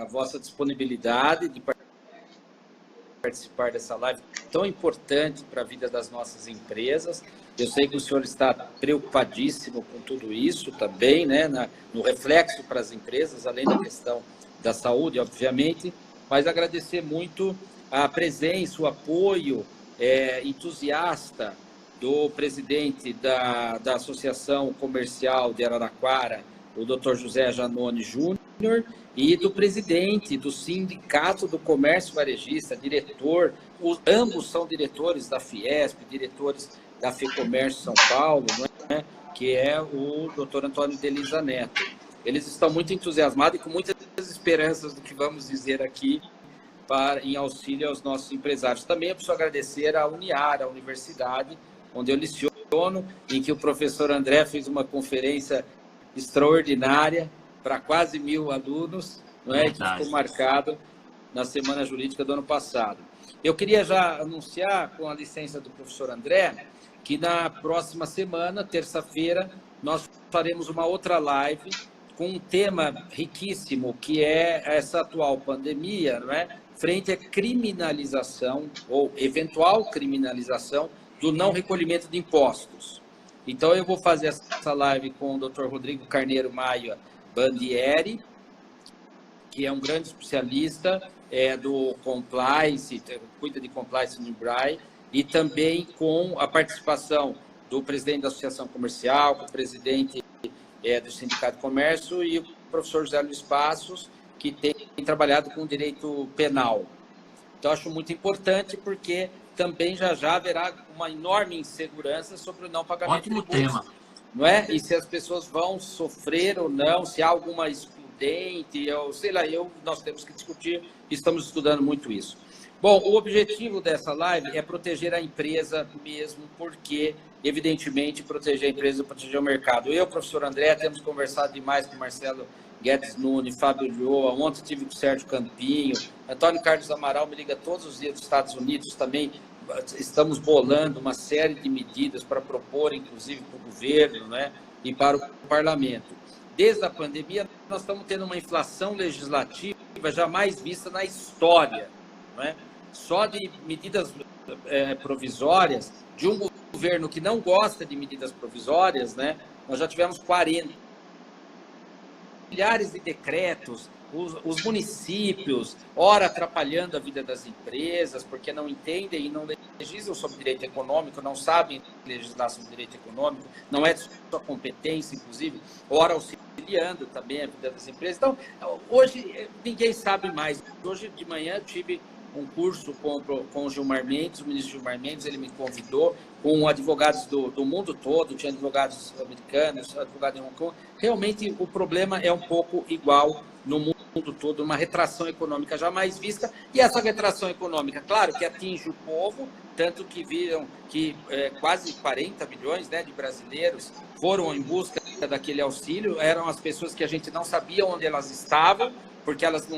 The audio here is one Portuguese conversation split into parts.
a vossa disponibilidade de participar dessa live tão importante para a vida das nossas empresas. Eu sei que o senhor está preocupadíssimo com tudo isso também, né, no reflexo para as empresas, além da questão da saúde, obviamente, mas agradecer muito a presença, o apoio entusiasta do presidente da Associação Comercial de Araraquara, o Dr. José Janone Júnior, e do presidente do Sindicato do Comércio Varejista, diretor, ambos são diretores da Fiesp, diretores da FEComércio São Paulo, né, que é o Dr. Antônio Delisa Neto. Eles estão muito entusiasmados e com muitas esperanças do que vamos dizer aqui em auxílio aos nossos empresários. Também eu preciso agradecer à Uniar, a universidade, onde eu leciono, em que o professor André fez uma conferência extraordinária para quase 1.000 alunos, não é? Que ficou marcado na Semana Jurídica do ano passado. Eu queria já anunciar, com a licença do professor André, que na próxima semana, terça-feira, nós faremos uma outra live com um tema riquíssimo, que é essa atual pandemia, não é? Frente à criminalização ou eventual criminalização do não recolhimento de impostos. Então, eu vou fazer essa live com o Dr. Rodrigo Carneiro Maia Bandieri, que é um grande especialista do compliance, cuida de compliance no IBRAE, e também com a participação do presidente da Associação Comercial, com o presidente do Sindicato de Comércio e o professor José Luiz Passos, que tem trabalhado com direito penal. Então, acho muito importante, porque também já haverá uma enorme insegurança sobre o não pagamento de impostos. Ótimo tema. Não é? E se as pessoas vão sofrer ou não, se há alguma excludente, ou sei lá, nós temos que discutir, estamos estudando muito isso. Bom, o objetivo dessa live é proteger a empresa mesmo, porque, evidentemente, proteger a empresa, proteger o mercado. Eu, professor André, temos conversado demais com o Marcelo Guedes Nunes, Fábio Lioa, ontem tive com o Sérgio Campinho, Antônio Carlos Amaral me liga todos os dias dos Estados Unidos também. Estamos bolando uma série de medidas para propor, inclusive, para o governo, né, e para o parlamento. Desde a pandemia, nós estamos tendo uma inflação legislativa jamais vista na história, não é? Só de medidas provisórias, de um governo que não gosta de medidas provisórias, né, nós já tivemos 40. Milhares de decretos, os municípios, ora atrapalhando a vida das empresas, porque não entendem e não legislam sobre direito econômico, não sabem legislar sobre direito econômico, não é de sua competência, inclusive, ora auxiliando também a vida das empresas. Então, hoje, ninguém sabe mais. Hoje de manhã eu tive um curso com o Gilmar Mendes, o ministro Gilmar Mendes, ele me convidou, com advogados do mundo todo, tinha advogados americanos, advogados em Hong Kong. Realmente o problema é um pouco igual no mundo todo, uma retração econômica jamais vista, e essa retração econômica, claro, que atinge o povo, tanto que viram que quase 40 milhões, né, de brasileiros foram em busca daquele auxílio, eram as pessoas que a gente não sabia onde elas estavam, porque elas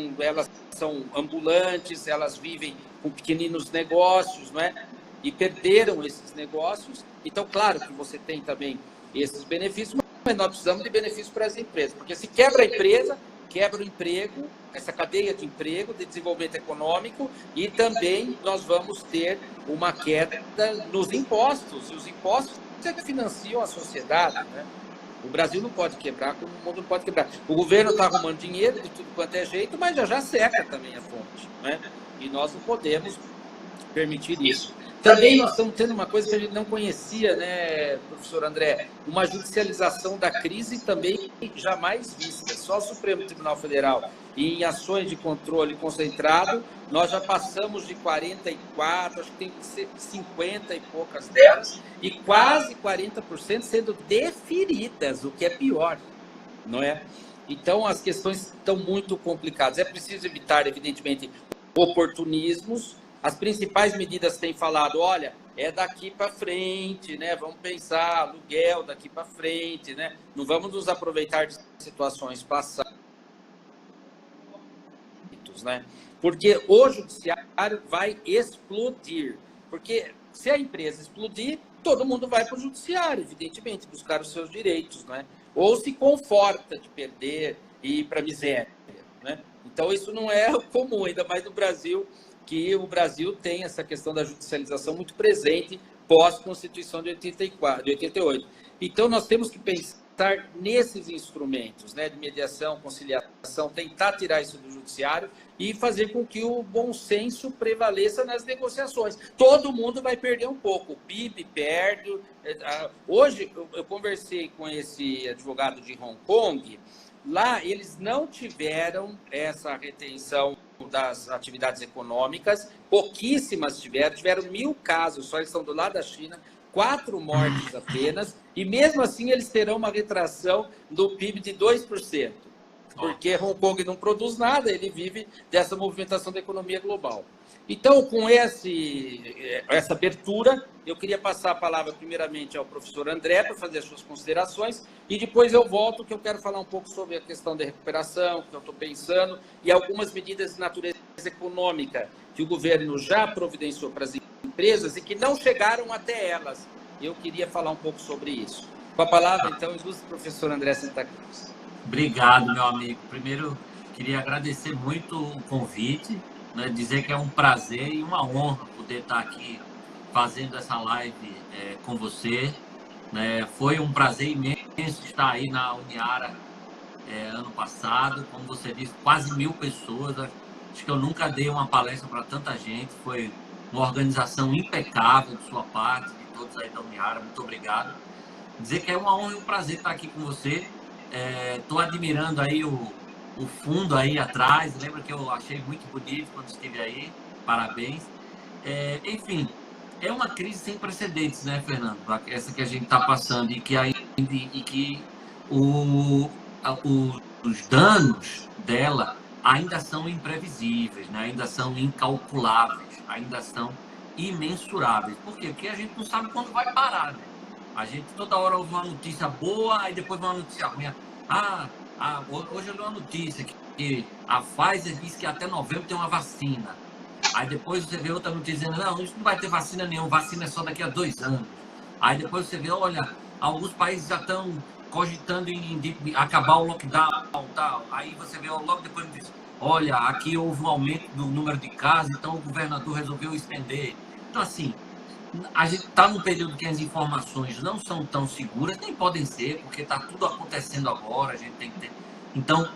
são ambulantes, elas vivem com pequeninos negócios, não é? E perderam esses negócios. Então, claro que você tem também esses benefícios, mas nós precisamos de benefícios para as empresas, porque se quebra a empresa, quebra o emprego, essa cadeia de emprego, de desenvolvimento econômico, e também nós vamos ter uma queda nos impostos, e os impostos é que financiam a sociedade, né? O Brasil não pode quebrar, como o mundo não pode quebrar. O governo está arrumando dinheiro de tudo quanto é jeito, mas já seca também a fonte, né? E nós não podemos permitir isso. Também nós estamos tendo uma coisa que a gente não conhecia, né, professor André? Uma judicialização da crise também jamais vista. Só o Supremo Tribunal Federal, em ações de controle concentrado, nós já passamos de 44, acho que tem que ser 50 e poucas delas, e quase 40% sendo deferidas, o que é pior, não é? Então, as questões estão muito complicadas. É preciso evitar, evidentemente, oportunismos. As principais medidas têm falado, olha, é daqui para frente, né? Vamos pensar aluguel daqui para frente, né? Não vamos nos aproveitar de situações passadas, né? Porque o judiciário vai explodir. Porque se a empresa explodir, todo mundo vai para o judiciário, evidentemente, buscar os seus direitos, né? Ou se conforta de perder e ir para a miséria, né? Então, isso não é comum, ainda mais no Brasil, que o Brasil tem essa questão da judicialização muito presente pós-Constituição de 84, de 88. Então, nós temos que pensar nesses instrumentos, né, de mediação, conciliação, tentar tirar isso do judiciário e fazer com que o bom senso prevaleça nas negociações. Todo mundo vai perder um pouco. O PIB perde. Hoje, eu conversei com esse advogado de Hong Kong. Lá, eles não tiveram essa retenção das atividades econômicas, pouquíssimas tiveram 1.000 casos, só eles estão do lado da China, 4 mortes apenas, e mesmo assim eles terão uma retração do PIB de 2%, porque Hong Kong não produz nada, ele vive dessa movimentação da economia global. Então, com essa abertura, eu queria passar a palavra primeiramente ao professor André para fazer as suas considerações e depois eu volto, que eu quero falar um pouco sobre a questão da recuperação, que eu estou pensando, e algumas medidas de natureza econômica que o governo já providenciou para as empresas e que não chegaram até elas. Eu queria falar um pouco sobre isso. Com a palavra, então, ilustre professor André Santa Cruz. Obrigado, meu amigo. Primeiro, queria agradecer muito o convite, né, dizer que é um prazer e uma honra poder estar aqui fazendo essa live com você. Né? Foi um prazer imenso estar aí na Uniara ano passado, como você disse, quase 1.000 pessoas. Acho que eu nunca dei uma palestra para tanta gente. Foi uma organização impecável de sua parte, de todos aí da Uniara. Muito obrigado. Dizer que é uma honra e um prazer estar aqui com você. Estou admirando aí o fundo aí atrás. Lembra que eu achei muito bonito quando estive aí. Parabéns. Enfim, é uma crise sem precedentes, né, Fernando? Essa que a gente está passando e que os danos dela ainda são imprevisíveis, né? Ainda são incalculáveis, ainda são imensuráveis. Por quê? Porque a gente não sabe quando vai parar, né? A gente toda hora ouve uma notícia boa, aí depois uma notícia ruim. Hoje eu li uma notícia que a Pfizer disse que até novembro tem uma vacina. Aí depois você vê outra notícia dizendo, não, isso não vai ter vacina nenhuma, vacina é só daqui a 2 anos. Aí depois você vê, olha, alguns países já estão cogitando em acabar o lockdown, tal. Aí você vê, logo depois diz, olha, aqui houve um aumento do número de casos, então o governador resolveu estender. Então, assim, a gente está num período que as informações não são tão seguras, nem podem ser, porque está tudo acontecendo agora, a gente tem que ter... Então,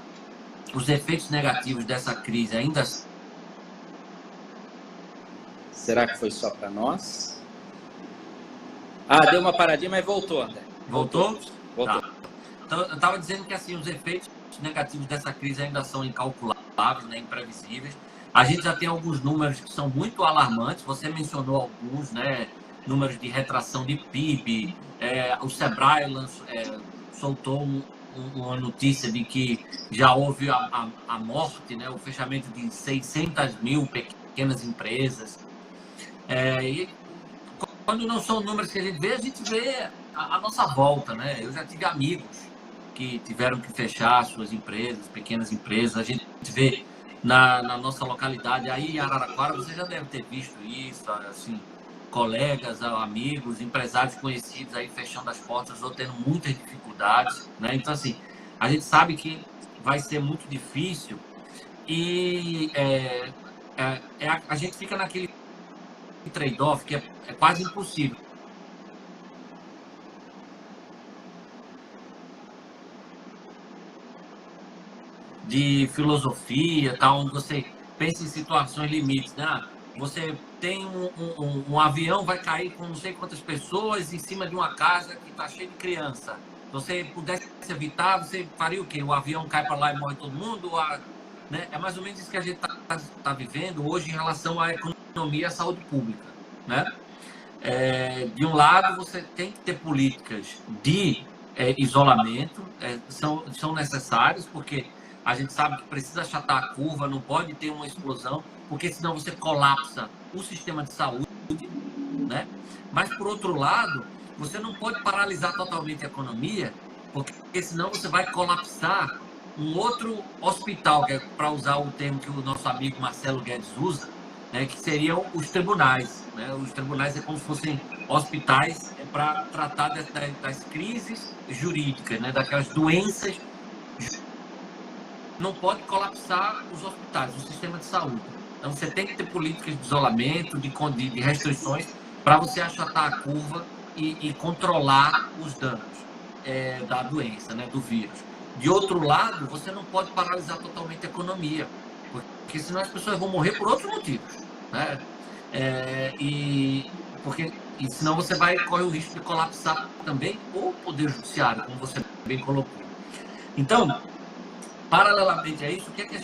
os efeitos negativos dessa crise ainda... Será que foi só para nós? Deu uma paradinha, mas voltou, André. Voltou? Voltou. Tá. Então, eu estava dizendo que assim, os efeitos negativos dessa crise ainda são incalculáveis, né, imprevisíveis. A gente já tem alguns números que são muito alarmantes. Você mencionou alguns, né? Números de retração de PIB. O Sebrae soltou uma notícia de que já houve a morte, né? O fechamento de 600.000 pequenas empresas. E quando não são números que a gente vê a nossa volta, né? Eu já tive amigos que tiveram que fechar suas empresas, pequenas empresas. A gente vê na nossa localidade, aí em Araraquara, você já deve ter visto isso, assim, colegas, amigos, empresários conhecidos aí fechando as portas ou tendo muitas dificuldades, né? Então, assim, a gente sabe que vai ser muito difícil e a gente fica naquele trade-off que é quase impossível. De filosofia, tal, onde você pensa em situações limites, né? Você tem um avião, vai cair com não sei quantas pessoas em cima de uma casa que está cheia de criança. Se você pudesse evitar, você faria o quê? O avião cai para lá e morre todo mundo? Né? É mais ou menos isso que a gente tá vivendo hoje em relação à economia e à saúde pública, né? De um lado, você tem que ter políticas de isolamento, são necessárias, porque a gente sabe que precisa achatar a curva, não pode ter uma explosão, porque senão você colapsa o sistema de saúde, né? Mas, por outro lado, você não pode paralisar totalmente a economia, porque senão você vai colapsar um outro hospital, que é para usar o termo que o nosso amigo Marcelo Guedes usa, né, que seriam os tribunais, né? Os tribunais é como se fossem hospitais para tratar das crises jurídicas, né? Daquelas doenças não pode colapsar os hospitais, o sistema de saúde. Então, você tem que ter políticas de isolamento, de restrições, para você achatar a curva e controlar os danos da doença, né, do vírus. De outro lado, você não pode paralisar totalmente a economia, porque senão as pessoas vão morrer por outros motivos, né? E senão você corre o risco de colapsar também o poder judiciário, como você bem colocou. Então, paralelamente a isso, o que é que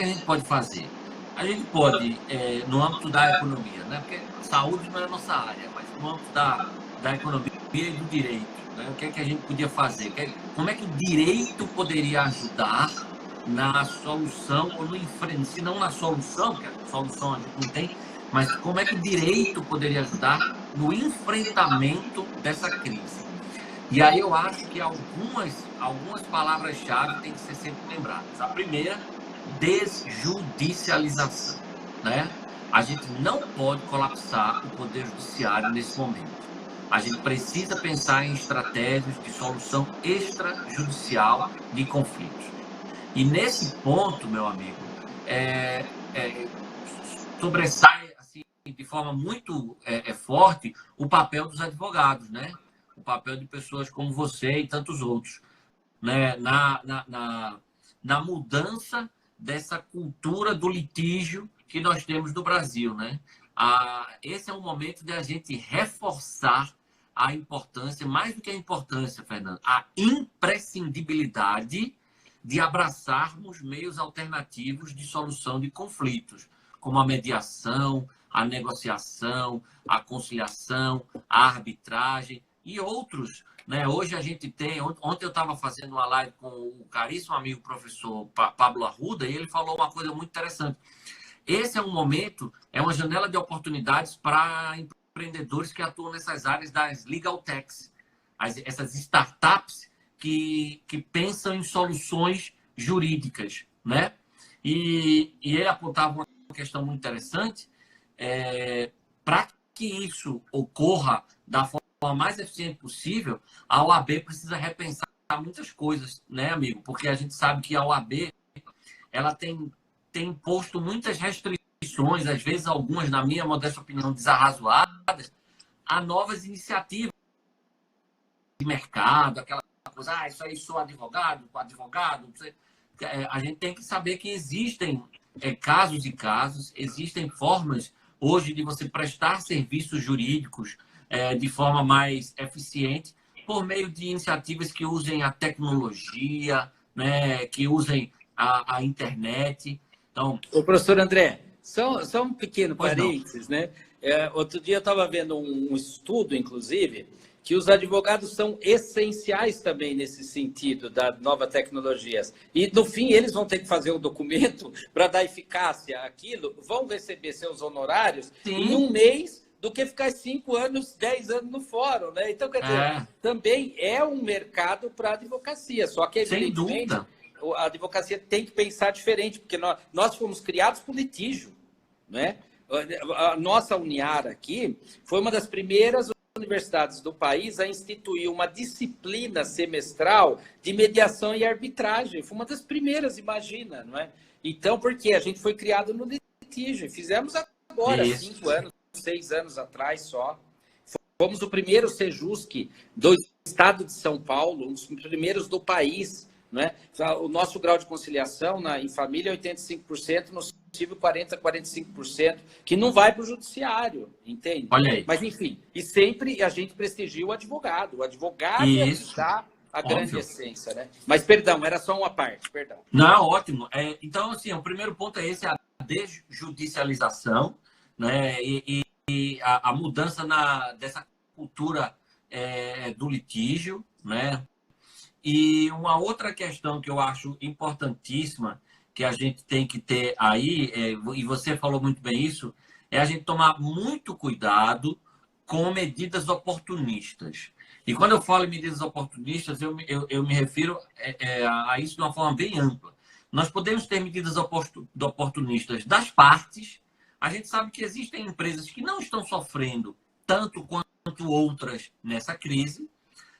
a gente pode fazer? A gente pode, no âmbito da economia, né? Porque saúde não é a nossa área, mas no âmbito da economia e do direito, né? O que é que a gente podia fazer? Como é que o direito poderia ajudar na solução, ou no enfrentamento, se não na solução, porque a solução a gente não tem, mas como é que o direito poderia ajudar no enfrentamento dessa crise? E aí eu acho que algumas palavras-chave têm que ser sempre lembradas. A primeira, desjudicialização, né? A gente não pode colapsar o poder judiciário nesse momento. A gente precisa pensar em estratégias de solução extrajudicial de conflitos. E nesse ponto, meu amigo, sobressai assim, de forma muito forte o papel dos advogados, né? O papel de pessoas como você e tantos outros, né? Na mudança dessa cultura do litígio que nós temos no Brasil, né? Esse é um momento de a gente reforçar a importância, mais do que a importância, Fernando, a imprescindibilidade de abraçarmos meios alternativos de solução de conflitos, como a mediação, a negociação, a conciliação, a arbitragem e outros, né? Hoje a gente tem... Ontem eu estava fazendo uma live com o caríssimo amigo professor Pablo Arruda e ele falou uma coisa muito interessante. Esse é um momento, é uma janela de oportunidades para empreendedores que atuam nessas áreas das legal techs, essas startups que pensam em soluções jurídicas, né? E ele apontava uma questão muito interessante, para que isso ocorra da forma mais eficiente possível, a OAB precisa repensar muitas coisas, né, amigo? Porque a gente sabe que a OAB ela tem posto muitas restrições, às vezes algumas, na minha modesta opinião, desarrazoadas, a novas iniciativas de mercado, aquela coisa, isso aí sou advogado, com advogado. A gente tem que saber que existem casos e casos, existem formas hoje de você prestar serviços jurídicos de forma mais eficiente por meio de iniciativas que usem a tecnologia, né, que usem a internet. Então, o professor André, só um pequeno pois parênteses, né? Outro dia eu estava vendo um estudo, inclusive, que os advogados são essenciais também nesse sentido das novas tecnologias. E, no fim, eles vão ter que fazer o documento para dar eficácia àquilo, vão receber seus honorários sim, em um mês do que ficar 5 anos, 10 anos no fórum, né? Então, quer dizer, também é um mercado para a advocacia, só que, evidentemente, a advocacia tem que pensar diferente, porque nós fomos criados por litígio, né? A nossa Uniara aqui foi uma das primeiras universidades do país a instituir uma disciplina semestral de mediação e arbitragem. Foi uma das primeiras, imagina, não é? Então, porque a gente foi criado no litígio, fizemos agora, 5 anos, 6 anos atrás só. Fomos o primeiro Sejusc do estado de São Paulo, um dos primeiros do país, né? O nosso grau de conciliação em família é 85%, no civil 40%, 45%, que não vai para o judiciário, entende? Olha aí. Mas, enfim, e sempre a gente prestigia o advogado. O advogado é que dá a grande essência, né? Mas, perdão, era só uma parte, perdão. Não, ótimo. Então, assim, o primeiro ponto é esse, a desjudicialização, né? E a mudança dessa cultura do litígio, né? E uma outra questão que eu acho importantíssima, que a gente tem que ter aí, e você falou muito bem isso, é a gente tomar muito cuidado com medidas oportunistas. E quando eu falo em medidas oportunistas, eu me refiro a isso de uma forma bem ampla. Nós podemos ter medidas oportunistas das partes. A gente sabe que existem empresas que não estão sofrendo tanto quanto outras nessa crise.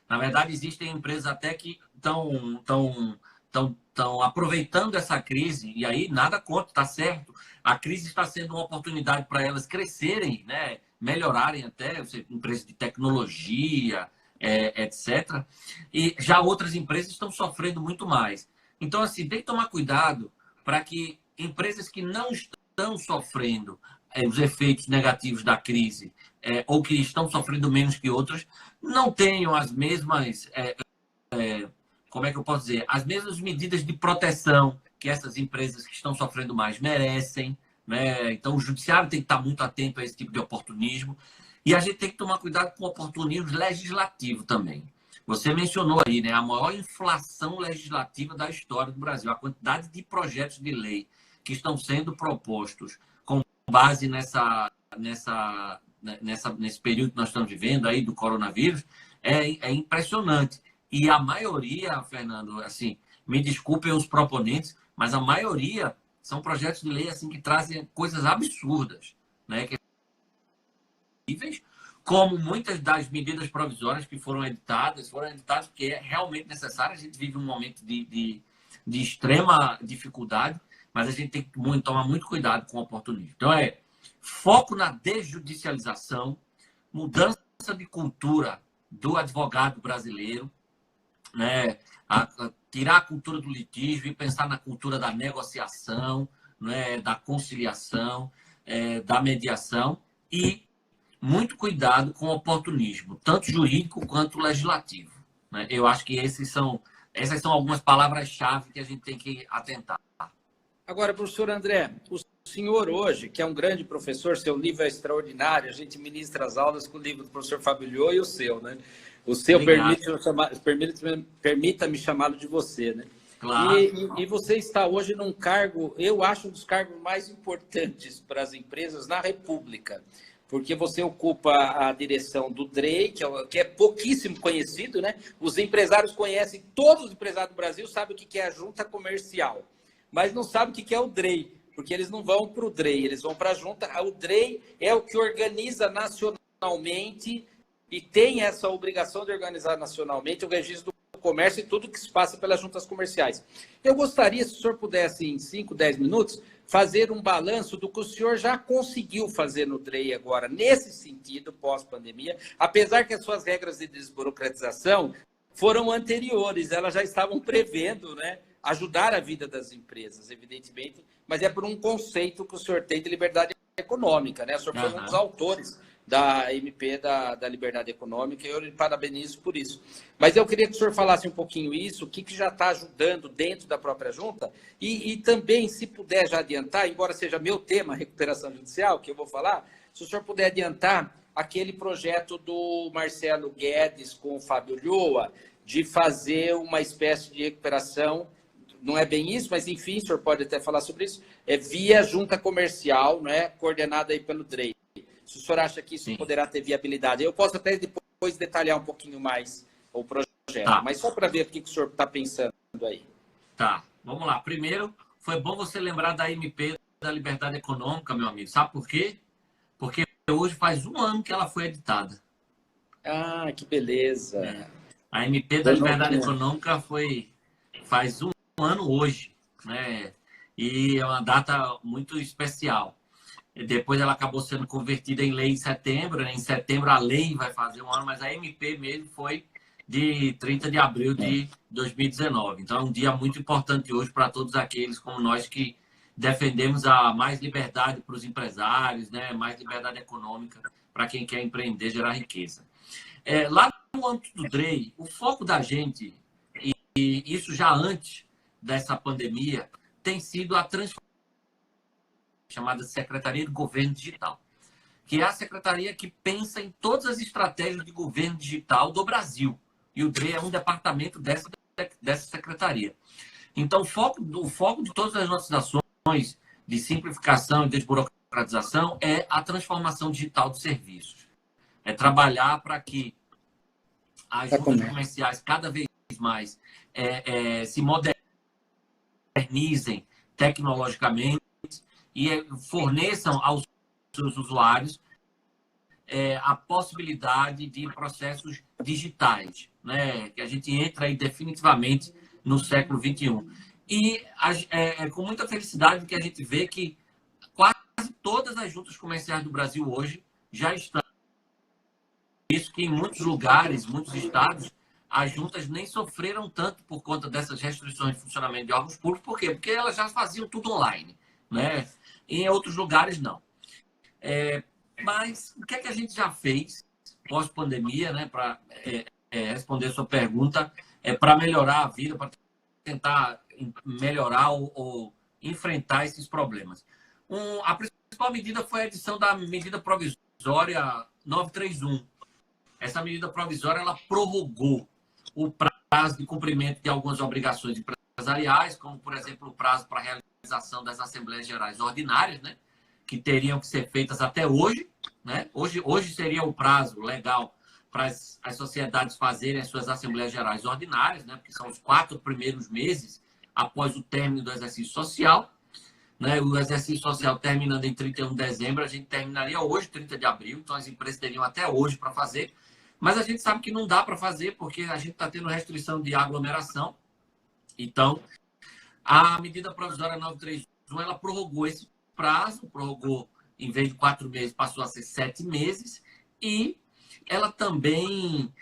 Na verdade, existem empresas até que estão estão aproveitando essa crise, e aí nada contra, está certo. A crise está sendo uma oportunidade para elas crescerem, né? Melhorarem até, empresas de tecnologia, etc. E já outras empresas estão sofrendo muito mais. Então, assim, tem que tomar cuidado para que empresas que não estão sofrendo os efeitos negativos da crise, ou que estão sofrendo menos que outras, não tenham as mesmas, como é que eu posso dizer, as mesmas medidas de proteção que essas empresas que estão sofrendo mais merecem, né? Então, o judiciário tem que estar muito atento a esse tipo de oportunismo. E a gente tem que tomar cuidado com o oportunismo legislativo também. Você mencionou aí, né, a maior inflação legislativa da história do Brasil, a quantidade de projetos de lei que estão sendo propostos com base nesse período que nós estamos vivendo aí do coronavírus, é impressionante. E a maioria, Fernando, assim, me desculpem os proponentes, mas a maioria são projetos de lei assim que trazem coisas absurdas, né? Como muitas das medidas provisórias que foram editadas porque é realmente necessário. A gente vive um momento de extrema dificuldade, mas a gente tem que tomar muito cuidado com o oportunismo. Então, foco na desjudicialização, mudança de cultura do advogado brasileiro, né? Tirar a cultura do litígio e pensar na cultura da negociação, né? Da conciliação, da mediação e muito cuidado com o oportunismo, tanto jurídico quanto legislativo, né? Eu acho que essas são algumas palavras-chave que a gente tem que atentar. Agora, professor André, o senhor hoje, que é um grande professor, seu livro é extraordinário, a gente ministra as aulas com o livro do professor Fábio e o seu, né? O seu permita-me chamá-lo de você, né? Claro. E você está hoje num cargo, eu acho, um dos cargos mais importantes para as empresas na República, porque você ocupa a direção do DREI, que é pouquíssimo conhecido, né? Os empresários conhecem, todos os empresários do Brasil sabem o que é a junta comercial, mas não sabem o que é o DREI, porque eles não vão para o DREI, eles vão para a junta. O DREI é o que organiza nacionalmente e tem essa obrigação de organizar nacionalmente o registro do comércio e tudo que se passa pelas juntas comerciais. Eu gostaria, se o senhor pudesse, em 5, 10 minutos, fazer um balanço do que o senhor já conseguiu fazer no DREI agora, nesse sentido, pós-pandemia, apesar que as suas regras de desburocratização foram anteriores, elas já estavam prevendo, né, ajudar a vida das empresas, evidentemente, mas é por um conceito que o senhor tem de liberdade econômica, né? O senhor foi um dos autores da MP da liberdade econômica, e eu lhe parabenizo por isso. Mas eu queria que o senhor falasse um pouquinho isso, o que já está ajudando dentro da própria junta, e também, se puder já adiantar, embora seja meu tema, recuperação judicial, que eu vou falar, se o senhor puder adiantar aquele projeto do Marcelo Guedes com o Fábio Lhoa, de fazer uma espécie de recuperação, não é bem isso, mas enfim, o senhor pode até falar sobre isso, via junta comercial, né, coordenada aí pelo DREI. Se o senhor acha que isso poderá ter viabilidade, eu posso até depois detalhar um pouquinho mais o projeto, mas só para ver o que o senhor está pensando aí. Tá, vamos lá. Primeiro, foi bom você lembrar da MP da Liberdade Econômica, meu amigo. Sabe por quê? Porque hoje faz 1 ano que ela foi editada. Ah, que beleza. A MP da Liberdade Econômica faz 1 ano hoje, né? E é uma data muito especial. Depois ela acabou sendo convertida em lei em setembro, né? Em setembro a lei vai fazer 1 ano, mas a MP mesmo foi de 30 de abril de 2019. Então é um dia muito importante hoje para todos aqueles como nós que defendemos a mais liberdade para os empresários, né? Mais liberdade econômica para quem quer empreender, gerar riqueza. Lá no âmbito do DREI, o foco da gente, e isso já antes dessa pandemia, tem sido a transformação chamada Secretaria de Governo Digital, que é a secretaria que pensa em todas as estratégias de governo digital do Brasil. E o DREI é um departamento dessa secretaria. Então, o foco de todas as nossas ações de simplificação e desburocratização é a transformação digital de serviços. É trabalhar para que as juntas comerciais cada vez mais se modernizem tecnologicamente e forneçam aos seus usuários a possibilidade de processos digitais, né? Que a gente entra aí definitivamente no século XXI. E é com muita felicidade que a gente vê que quase todas as juntas comerciais do Brasil hoje já estão. Isso que em muitos lugares, muitos estados, as juntas nem sofreram tanto por conta dessas restrições de funcionamento de órgãos públicos. Por quê? Porque elas já faziam tudo online, né? Em outros lugares, não. Mas o que é que a gente já fez pós-pandemia, né, para responder a sua pergunta, para melhorar a vida, para tentar melhorar ou enfrentar esses problemas? A principal medida foi a edição da medida provisória 931. Essa medida provisória ela prorrogou o prazo de cumprimento de algumas obrigações empresariais, como, por exemplo, o prazo para a realização das Assembleias Gerais Ordinárias, né, que teriam que ser feitas até hoje. Né? Hoje seria o prazo legal para as sociedades fazerem as suas Assembleias Gerais Ordinárias, né, porque são os 4 primeiros meses após o término do exercício social. Né? O exercício social terminando em 31 de dezembro, a gente terminaria hoje, 30 de abril, então as empresas teriam até hoje para fazer. Mas a gente sabe que não dá para fazer, porque a gente está tendo restrição de aglomeração. Então, a medida provisória 931, ela prorrogou esse prazo, prorrogou, em vez de 4 meses, passou a ser 7 meses, e ela também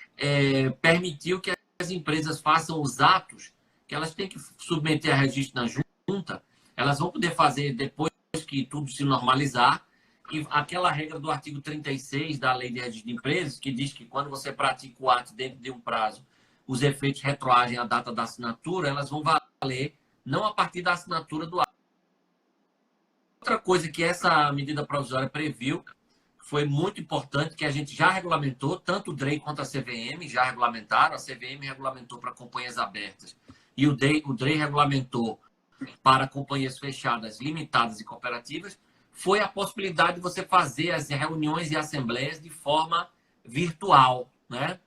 permitiu que as empresas façam os atos que elas têm que submeter a registro na junta, elas vão poder fazer depois que tudo se normalizar. E aquela regra do artigo 36 da Lei de Registro de Empresas, que diz que quando você pratica o ato dentro de um prazo, os efeitos retroagem à data da assinatura, elas vão valer não a partir da assinatura do ato. Outra coisa que essa medida provisória previu, foi muito importante, que a gente já regulamentou, tanto o DREI quanto a CVM já regulamentaram. A CVM regulamentou para companhias abertas e o DREI regulamentou para companhias fechadas, limitadas e cooperativas, foi a possibilidade de você fazer as reuniões e assembleias de forma virtual, né?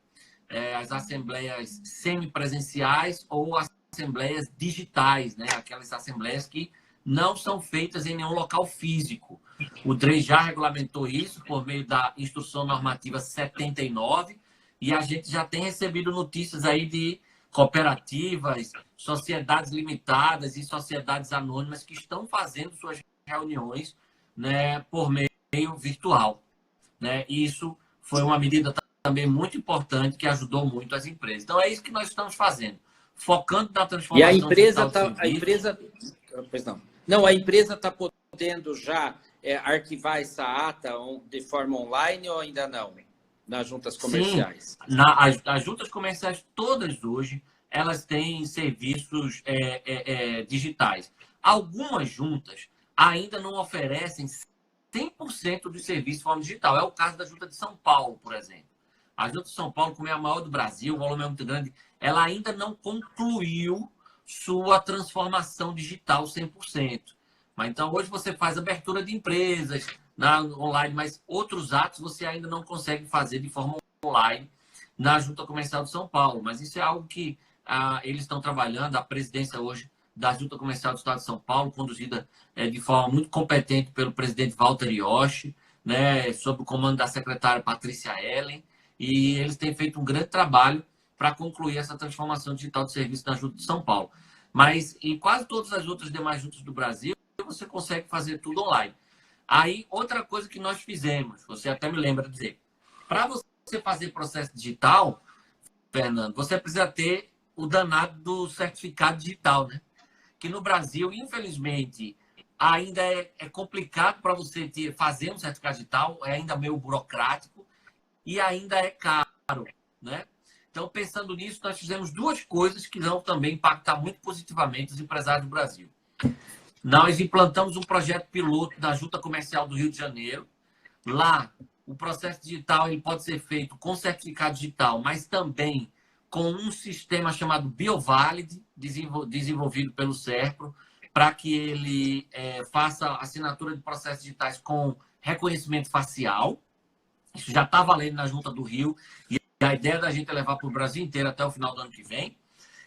As assembleias semipresenciais ou assembleias digitais, né? Aquelas assembleias que não são feitas em nenhum local físico. O DREI já regulamentou isso por meio da Instrução Normativa 79 e a gente já tem recebido notícias aí de cooperativas, sociedades limitadas e sociedades anônimas que estão fazendo suas reuniões, né, por meio virtual, né? E isso foi uma medida também muito importante que ajudou muito as empresas. Então é isso que nós estamos fazendo, focando na transformação. E a empresa a empresa está podendo já arquivar essa ata de forma online ou ainda não? Nas juntas comerciais? Sim, as juntas comerciais todas hoje, elas têm serviços digitais. Algumas juntas ainda não oferecem 100% dos serviços de forma digital. É o caso da Junta de São Paulo, por exemplo. A Junta de São Paulo, como é a maior do Brasil, o volume é muito grande, ela ainda não concluiu sua transformação digital 100%. Mas então, hoje você faz abertura de empresas online, mas outros atos você ainda não consegue fazer de forma online na Junta Comercial de São Paulo. Mas isso é algo que eles estão trabalhando. A presidência hoje da Junta Comercial do Estado de São Paulo, conduzida de forma muito competente pelo presidente Walter Ioshi, né, sob o comando da secretária Patrícia Ellen, e eles têm feito um grande trabalho para concluir essa transformação digital de serviço na Junta de São Paulo. Mas em quase todas as outras demais juntas do Brasil, você consegue fazer tudo online. Aí, outra coisa que nós fizemos, você até me lembra de dizer, para você fazer processo digital, Fernando, você precisa ter o danado do certificado digital, né? Que no Brasil, infelizmente, ainda é complicado para você fazer um certificado digital, é ainda meio burocrático e ainda é caro, né? Então, pensando nisso, nós fizemos duas coisas que vão também impactar muito positivamente os empresários do Brasil. Nós implantamos um projeto piloto na Junta Comercial do Rio de Janeiro. Lá, o processo digital ele pode ser feito com certificado digital, mas também com um sistema chamado BioValid, desenvolvido pelo SERPRO, para que ele faça assinatura de processos digitais com reconhecimento facial. Isso já está valendo na Junta do Rio, e a ideia da gente é levar para o Brasil inteiro até o final do ano que vem.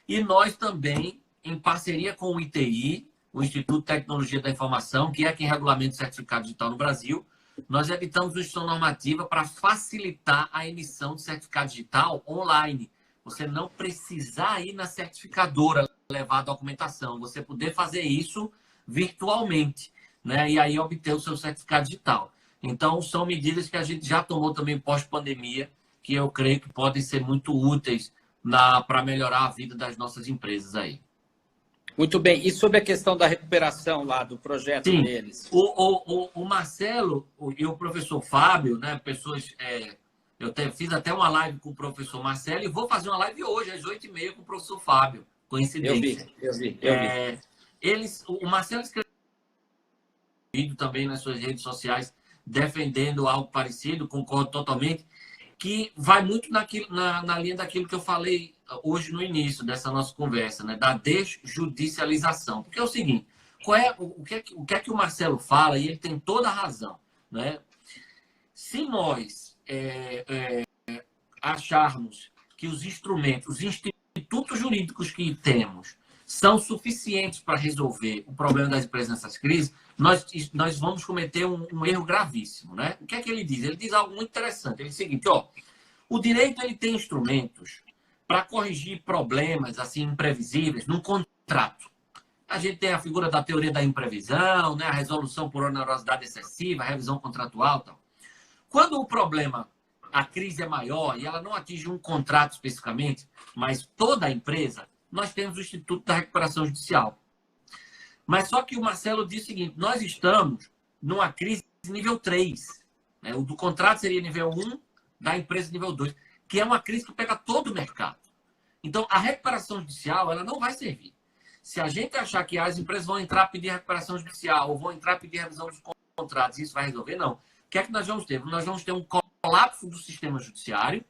E nós também, em parceria com o ITI, o Instituto de Tecnologia da Informação, que é quem regulamenta o certificado digital no Brasil, nós editamos uma instrução normativa para facilitar a emissão de certificado digital online. Você não precisar ir na certificadora levar a documentação, você poder fazer isso virtualmente, né? E aí obter o seu certificado digital. Então, são medidas que a gente já tomou também pós-pandemia, que eu creio que podem ser muito úteis para melhorar a vida das nossas empresas aí. Muito bem. E sobre a questão da recuperação lá do projeto Sim, deles? o Marcelo e o professor Fábio, né? Fiz até uma live com o professor Marcelo e vou fazer uma live hoje, às 8h30, com o professor Fábio. Coincidência. Eu vi. O Marcelo escreveu um vídeo também nas suas redes sociais defendendo algo parecido, concordo totalmente, que vai muito na linha daquilo que eu falei hoje no início dessa nossa conversa, né? Da desjudicialização. Porque é o seguinte, o que é que o Marcelo fala, e ele tem toda a razão, né? Se nós acharmos que os institutos jurídicos que temos são suficientes para resolver o problema das empresas nessas crises, nós vamos cometer um erro gravíssimo, né? O que é que ele diz? Ele diz algo muito interessante. Ele diz o seguinte, o direito ele tem instrumentos para corrigir problemas assim imprevisíveis num contrato. A gente tem a figura da teoria da imprevisão, né? A resolução por onerosidade excessiva, a revisão contratual e tal. Quando o problema, a crise é maior e ela não atinge um contrato especificamente, mas toda a empresa, nós temos o Instituto da Recuperação Judicial. Mas só que o Marcelo diz o seguinte, nós estamos numa crise nível 3. Né? O do contrato seria nível 1, da empresa nível 2, que é uma crise que pega todo o mercado. Então, a recuperação judicial ela não vai servir. Se a gente achar que as empresas vão entrar a pedir recuperação judicial ou vão entrar a pedir revisão dos contratos, isso vai resolver? Não. O que é que nós vamos ter? Nós vamos ter um colapso do sistema judiciário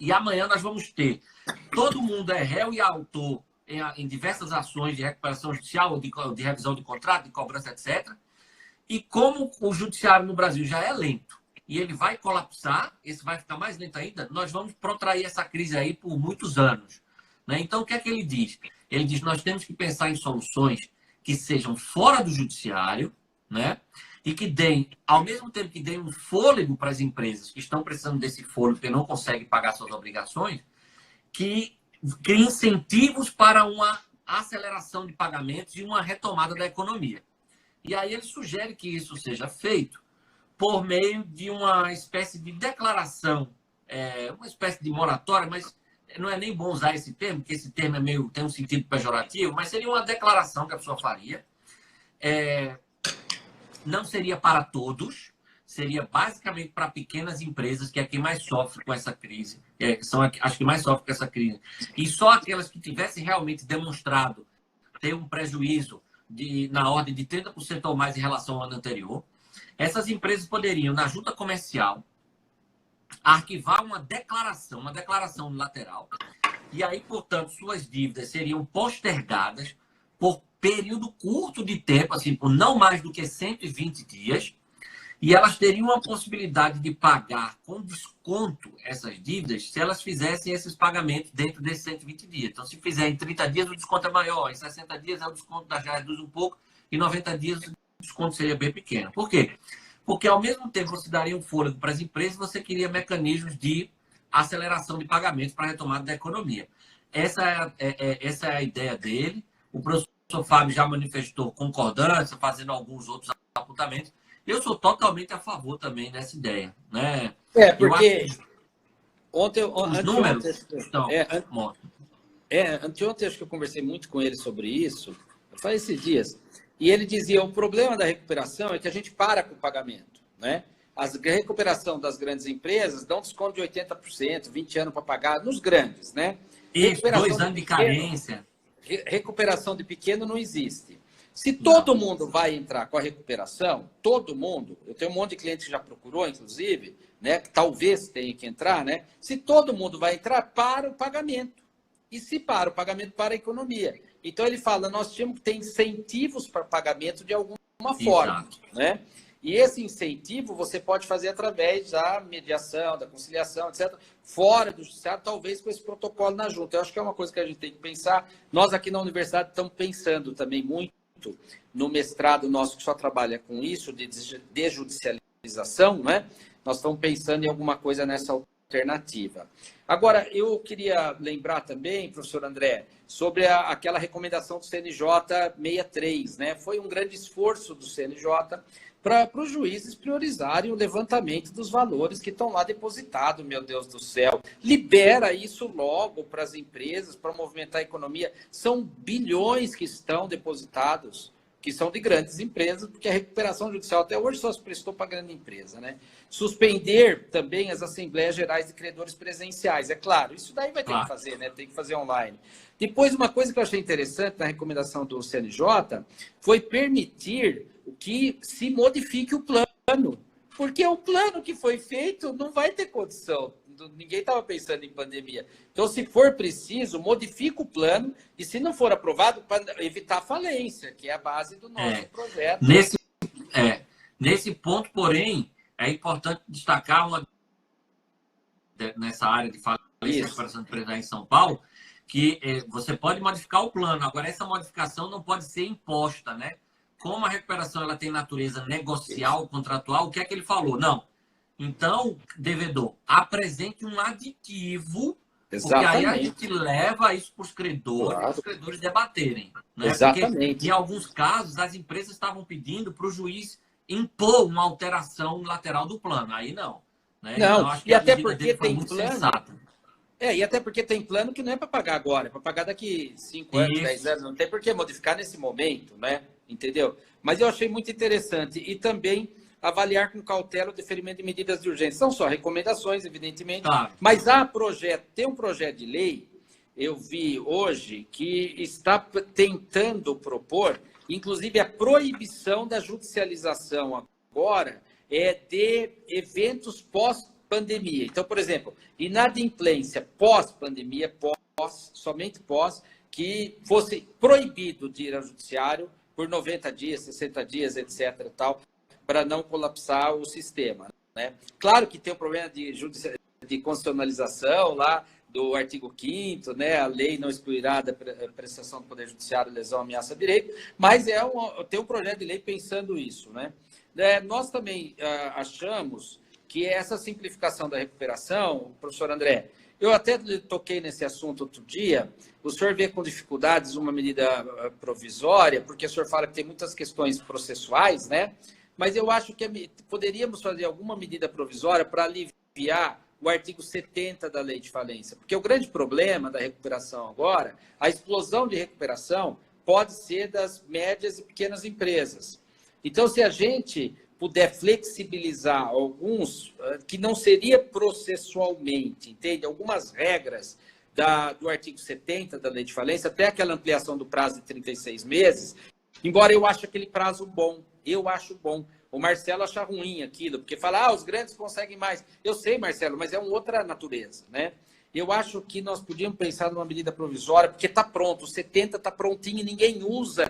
e amanhã nós vamos ter todo mundo é réu e autor em diversas ações de recuperação judicial, ou de revisão de contrato, de cobrança, etc. E como o judiciário no Brasil já é lento e ele vai colapsar, esse vai ficar mais lento ainda, nós vamos protrair essa crise aí por muitos anos. Né? Então, o que é que ele diz? Ele diz que nós temos que pensar em soluções que sejam fora do judiciário, né? E que deem, ao mesmo tempo que deem um fôlego para as empresas que estão precisando desse fôlego porque não conseguem pagar suas obrigações, que crie incentivos para uma aceleração de pagamentos e uma retomada da economia. E aí ele sugere que isso seja feito por meio de uma espécie de declaração, uma espécie de moratória, mas não é nem bom usar esse termo, porque esse termo tem um sentido pejorativo, mas seria uma declaração que a pessoa faria. Não seria para todos, seria basicamente para pequenas empresas, que é quem mais sofre com essa crise, são as que mais sofrem com essa crise. E só aquelas que tivessem realmente demonstrado ter um prejuízo na ordem de 30% ou mais em relação ao ano anterior, essas empresas poderiam, na junta comercial, arquivar uma declaração lateral, e aí, portanto, suas dívidas seriam postergadas por período curto de tempo, assim, por não mais do que 120 dias, e elas teriam a possibilidade de pagar com desconto essas dívidas se elas fizessem esses pagamentos dentro desses 120 dias. Então, se fizer em 30 dias, o desconto é maior, em 60 dias o desconto já reduz um pouco, em 90 dias o desconto seria bem pequeno. Por quê? Porque, ao mesmo tempo, você daria um fôlego para as empresas, você queria mecanismos de aceleração de pagamentos para a retomada da economia. Essa é a ideia dele. O professor Fábio já manifestou concordância, fazendo alguns outros apontamentos. Eu sou totalmente a favor também dessa ideia. Né? Porque anteontem acho que eu conversei muito com ele sobre isso, faz esses dias, e ele dizia, o problema da recuperação é que a gente para com o pagamento, né? A recuperação das grandes empresas dão desconto de 80%, 20 anos para pagar, nos grandes, né? Isso, 2 anos de carência. Recuperação de pequeno não existe. Se todo mundo vai entrar com a recuperação, todo mundo, eu tenho um monte de cliente que já procurou, inclusive, né, que talvez tenha que entrar, né? Se todo mundo vai entrar, para o pagamento. E se para o pagamento, para a economia. Então ele fala, nós tínhamos que ter incentivos para pagamento de alguma forma, né? E esse incentivo você pode fazer através da mediação, da conciliação, etc., fora do judiciário, talvez com esse protocolo na junta. Eu acho que é uma coisa que a gente tem que pensar. Nós aqui na universidade estamos pensando também muito no mestrado nosso que só trabalha com isso, de desjudicialização, né? Nós estamos pensando em alguma coisa nessa alternativa. Agora, eu queria lembrar também, professor André, sobre aquela recomendação do CNJ 63, né? Foi um grande esforço do CNJ para os juízes priorizarem o levantamento dos valores que estão lá depositados, meu Deus do céu. Libera isso logo para as empresas, para movimentar a economia. São bilhões que estão depositados, que são de grandes empresas, porque a recuperação judicial até hoje só se prestou para grande empresa, né? Suspender também as Assembleias Gerais de Credores presenciais. É claro, isso daí vai ter que fazer, né? Tem que fazer online. Depois, uma coisa que eu achei interessante na recomendação do CNJ foi permitir que se modifique o plano. Porque o plano que foi feito não vai ter condição. Ninguém estava pensando em pandemia. Então, se for preciso, modifica o plano e, se não for aprovado, para evitar falência, que é a base do nosso projeto. Nesse ponto, porém, é importante destacar nessa área de falência e recuperação de empresa em São Paulo, que você pode modificar o plano. Agora, essa modificação não pode ser imposta, né? Como a recuperação ela tem natureza negocial, contratual, o que é que ele falou? Não. Então, devedor, apresente um aditivo, porque aí a gente leva isso para os credores debaterem. Né? Exatamente. Porque, em alguns casos, as empresas estavam pedindo para o juiz impor uma alteração lateral do plano. Aí não. Né? Não, então, acho que e até porque tem plano. Sensata. E até porque tem plano que não é para pagar agora, é para pagar daqui 5 anos, 10 anos. Não tem por que modificar nesse momento, né? Entendeu? Mas eu achei muito interessante. E também avaliar com cautela o deferimento de medidas de urgência. São só recomendações, evidentemente, mas tem um projeto de lei, eu vi hoje, que está tentando propor, inclusive, a proibição da judicialização agora de eventos pós-pandemia. Então, por exemplo, inadimplência pós-pandemia, somente pós, que fosse proibido de ir ao judiciário por 90 dias, 60 dias, etc. tal, para não colapsar o sistema. Né? Claro que tem um problema de constitucionalização lá do artigo 5º, né? A lei não excluirá da prestação do Poder Judiciário lesão, ameaça a direito, mas tem um projeto de lei pensando isso. Né? Nós também achamos que essa simplificação da recuperação, professor André, eu até toquei nesse assunto outro dia, o senhor vê com dificuldades uma medida provisória, porque o senhor fala que tem muitas questões processuais, né? Mas eu acho que poderíamos fazer alguma medida provisória para aliviar o artigo 70 da Lei de Falência. Porque o grande problema da recuperação agora, a explosão de recuperação pode ser das médias e pequenas empresas. Então, se a gente puder flexibilizar alguns, que não seria processualmente, entende? Algumas regras do artigo 70 da Lei de Falência, até aquela ampliação do prazo de 36 meses, embora eu ache aquele prazo bom. Eu acho bom. O Marcelo acha ruim aquilo, porque fala, os grandes conseguem mais. Eu sei, Marcelo, mas é uma outra natureza, né? Eu acho que nós podíamos pensar numa medida provisória, porque está pronto, o 70 está prontinho e ninguém usa,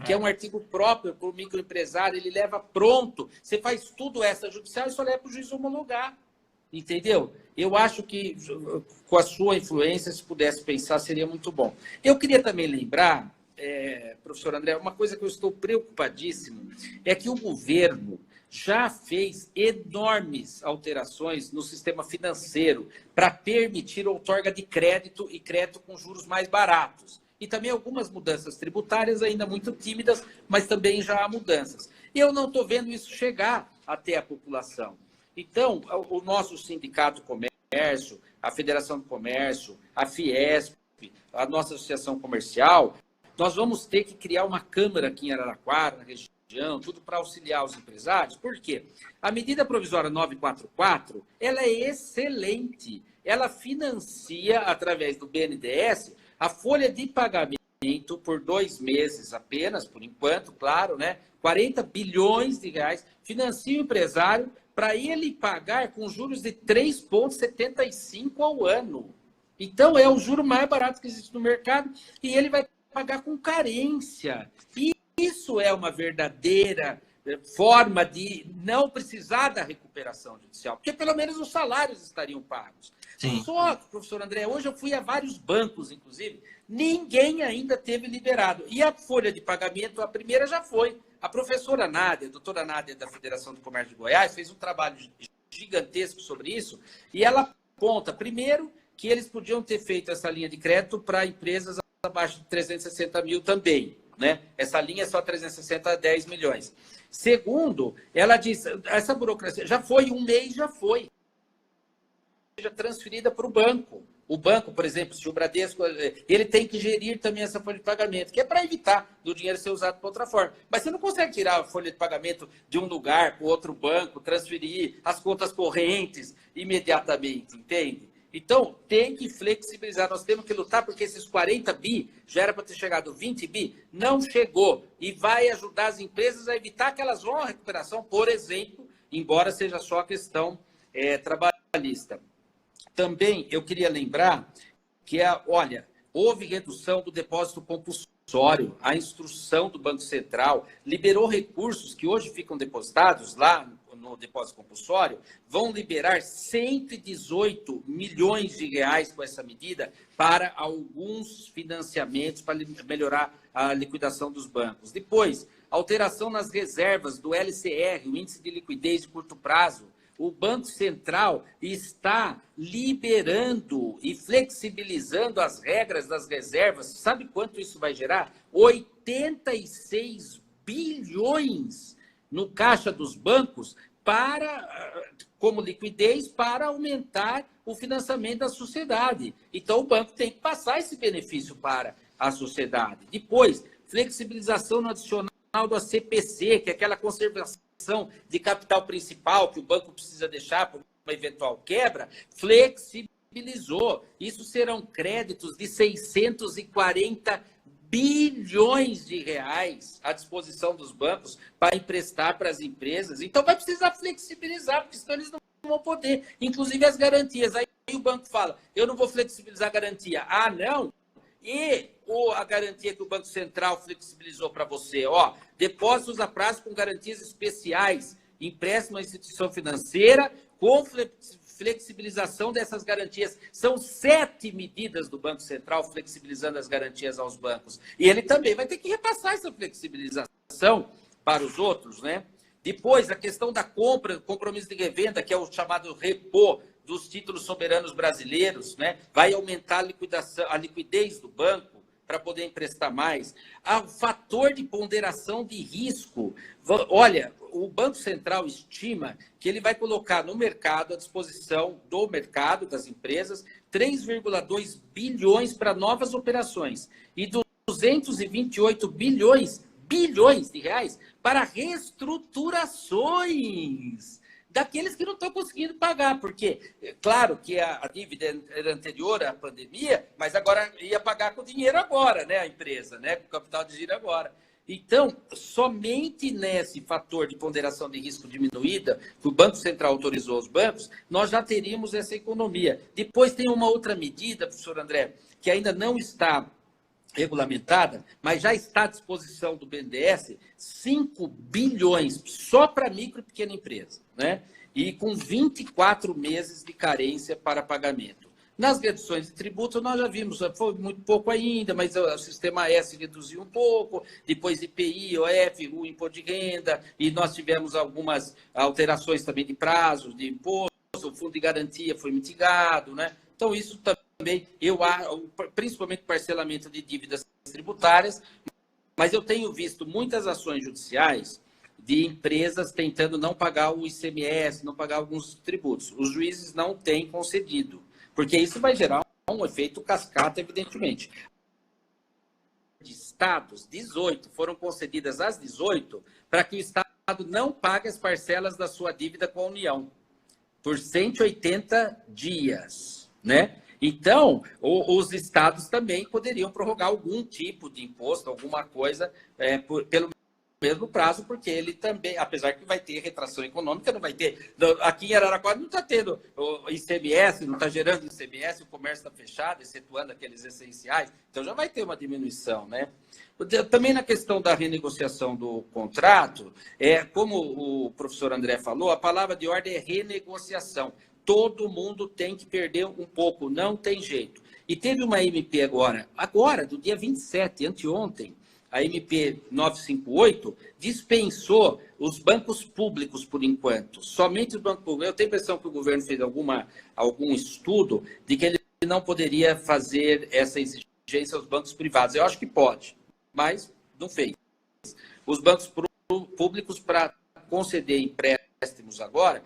que é um artigo próprio para o microempresário, ele leva pronto. Você faz tudo extrajudicial e só leva para o juiz homologar. Entendeu? Eu acho que, com a sua influência, se pudesse pensar, seria muito bom. Eu queria também lembrar, professor André, uma coisa que eu estou preocupadíssimo é que o governo já fez enormes alterações no sistema financeiro para permitir a outorga de crédito e crédito com juros mais baratos. E também algumas mudanças tributárias ainda muito tímidas, mas também já há mudanças. Eu não estou vendo isso chegar até a população. Então, o nosso Sindicato do Comércio, a Federação do Comércio, a Fiesp, a nossa Associação Comercial, nós vamos ter que criar uma câmara aqui em Araraquara, na região, tudo para auxiliar os empresários. Por quê? A medida provisória 944, ela é excelente. Ela financia, através do BNDES, a folha de pagamento por 2 meses apenas, por enquanto, claro, né? 40 bilhões de reais, financia o empresário para ele pagar com juros de 3,75 ao ano. Então, é o juro mais barato que existe no mercado e ele vai pagar com carência. E isso é uma verdadeira forma de não precisar da recuperação judicial, porque pelo menos os salários estariam pagos. Sim. Só, professor André, hoje eu fui a vários bancos, inclusive, ninguém ainda teve liberado. E a folha de pagamento, a primeira já foi. A professora Nádia, a doutora Nádia da Federação do Comércio de Goiás, fez um trabalho gigantesco sobre isso, e ela aponta, primeiro, que eles podiam ter feito essa linha de crédito para empresas abaixo de 360 mil também, né? Essa linha é só 360 a 10 milhões. Segundo, ela diz, essa burocracia já foi, um mês já foi, seja transferida para o banco. O banco, por exemplo, se o Bradesco, ele tem que gerir também essa folha de pagamento, que é para evitar do dinheiro ser usado para outra forma. Mas você não consegue tirar a folha de pagamento de um lugar para outro banco, transferir as contas correntes imediatamente, entende? Então, tem que flexibilizar. Nós temos que lutar, porque esses 40 bi, já era para ter chegado 20 bi, não chegou. E vai ajudar as empresas a evitar que elas vão à recuperação, por exemplo, embora seja só questão trabalhista. Também eu queria lembrar que, olha, houve redução do depósito compulsório, a instrução do Banco Central liberou recursos que hoje ficam depositados lá no depósito compulsório, vão liberar 118 milhões de reais com essa medida para alguns financiamentos para melhorar a liquidação dos bancos. Depois, alteração nas reservas do LCR, o Índice de Liquidez de Curto Prazo. O Banco Central está liberando e flexibilizando as regras das reservas. Sabe quanto isso vai gerar? 86 bilhões no caixa dos bancos como liquidez para aumentar o financiamento da sociedade. Então, o banco tem que passar esse benefício para a sociedade. Depois, flexibilização no adicional do ACPC, que é aquela conservação de capital principal que o banco precisa deixar para uma eventual quebra, flexibilizou. Isso serão créditos de 640 bilhões de reais à disposição dos bancos para emprestar para as empresas. Então, vai precisar flexibilizar, porque senão eles não vão poder. Inclusive as garantias. Aí o banco fala, eu não vou flexibilizar a garantia. Ah, não? E a garantia que o Banco Central flexibilizou para você, depósitos a prazo com garantias especiais, empréstimo à instituição financeira, com flexibilização dessas garantias. São 7 medidas do Banco Central flexibilizando as garantias aos bancos. E ele também vai ter que repassar essa flexibilização para os outros, né? Depois, a questão da compra, compromisso de revenda, que é o chamado repo dos títulos soberanos brasileiros, né? Vai aumentar a liquidez do banco para poder emprestar mais. O fator de ponderação de risco. Olha, o Banco Central estima que ele vai colocar no mercado, à disposição do mercado, das empresas, 3,2 bilhões para novas operações e 228 bilhões de reais para reestruturações daqueles que não estão conseguindo pagar, porque, claro, que a dívida era anterior à pandemia, mas agora ia pagar com dinheiro agora, né, a empresa, né, com capital de giro agora. Então, somente nesse fator de ponderação de risco diminuída, que o Banco Central autorizou aos bancos, nós já teríamos essa economia. Depois tem uma outra medida, professor André, que ainda não está regulamentada, mas já está à disposição do BNDES, 5 bilhões só para micro e pequena empresa, né? E com 24 meses de carência para pagamento. Nas reduções de tributo, nós já vimos, foi muito pouco ainda, mas o Sistema S reduziu um pouco, depois IPI, OF, o imposto de renda, e nós tivemos algumas alterações também de prazos, de imposto, o fundo de garantia foi mitigado, né? Então, isso também, principalmente parcelamento de dívidas tributárias, mas eu tenho visto muitas ações judiciais de empresas tentando não pagar o ICMS, não pagar alguns tributos. Os juízes não têm concedido, porque isso vai gerar um efeito cascata, evidentemente. De estados, 18, foram concedidas as 18 para que o Estado não pague as parcelas da sua dívida com a União por 180 dias, né? Então, os estados também poderiam prorrogar algum tipo de imposto, alguma coisa, pelo mesmo prazo, porque ele também, apesar que vai ter retração econômica, não vai ter. Aqui em Araraquara não está tendo o ICMS, não está gerando ICMS, o comércio está fechado, excetuando aqueles essenciais, então já vai ter uma diminuição, né? Também na questão da renegociação do contrato, como o professor André falou, a palavra de ordem é renegociação. Todo mundo tem que perder um pouco, não tem jeito. E teve uma MP agora, do dia 27, anteontem, a MP 958, dispensou os bancos públicos, por enquanto, somente os bancos públicos. Eu tenho a impressão que o governo fez algum estudo de que ele não poderia fazer essa exigência aos bancos privados. Eu acho que pode, mas não fez. Os bancos públicos, para conceder empréstimos agora,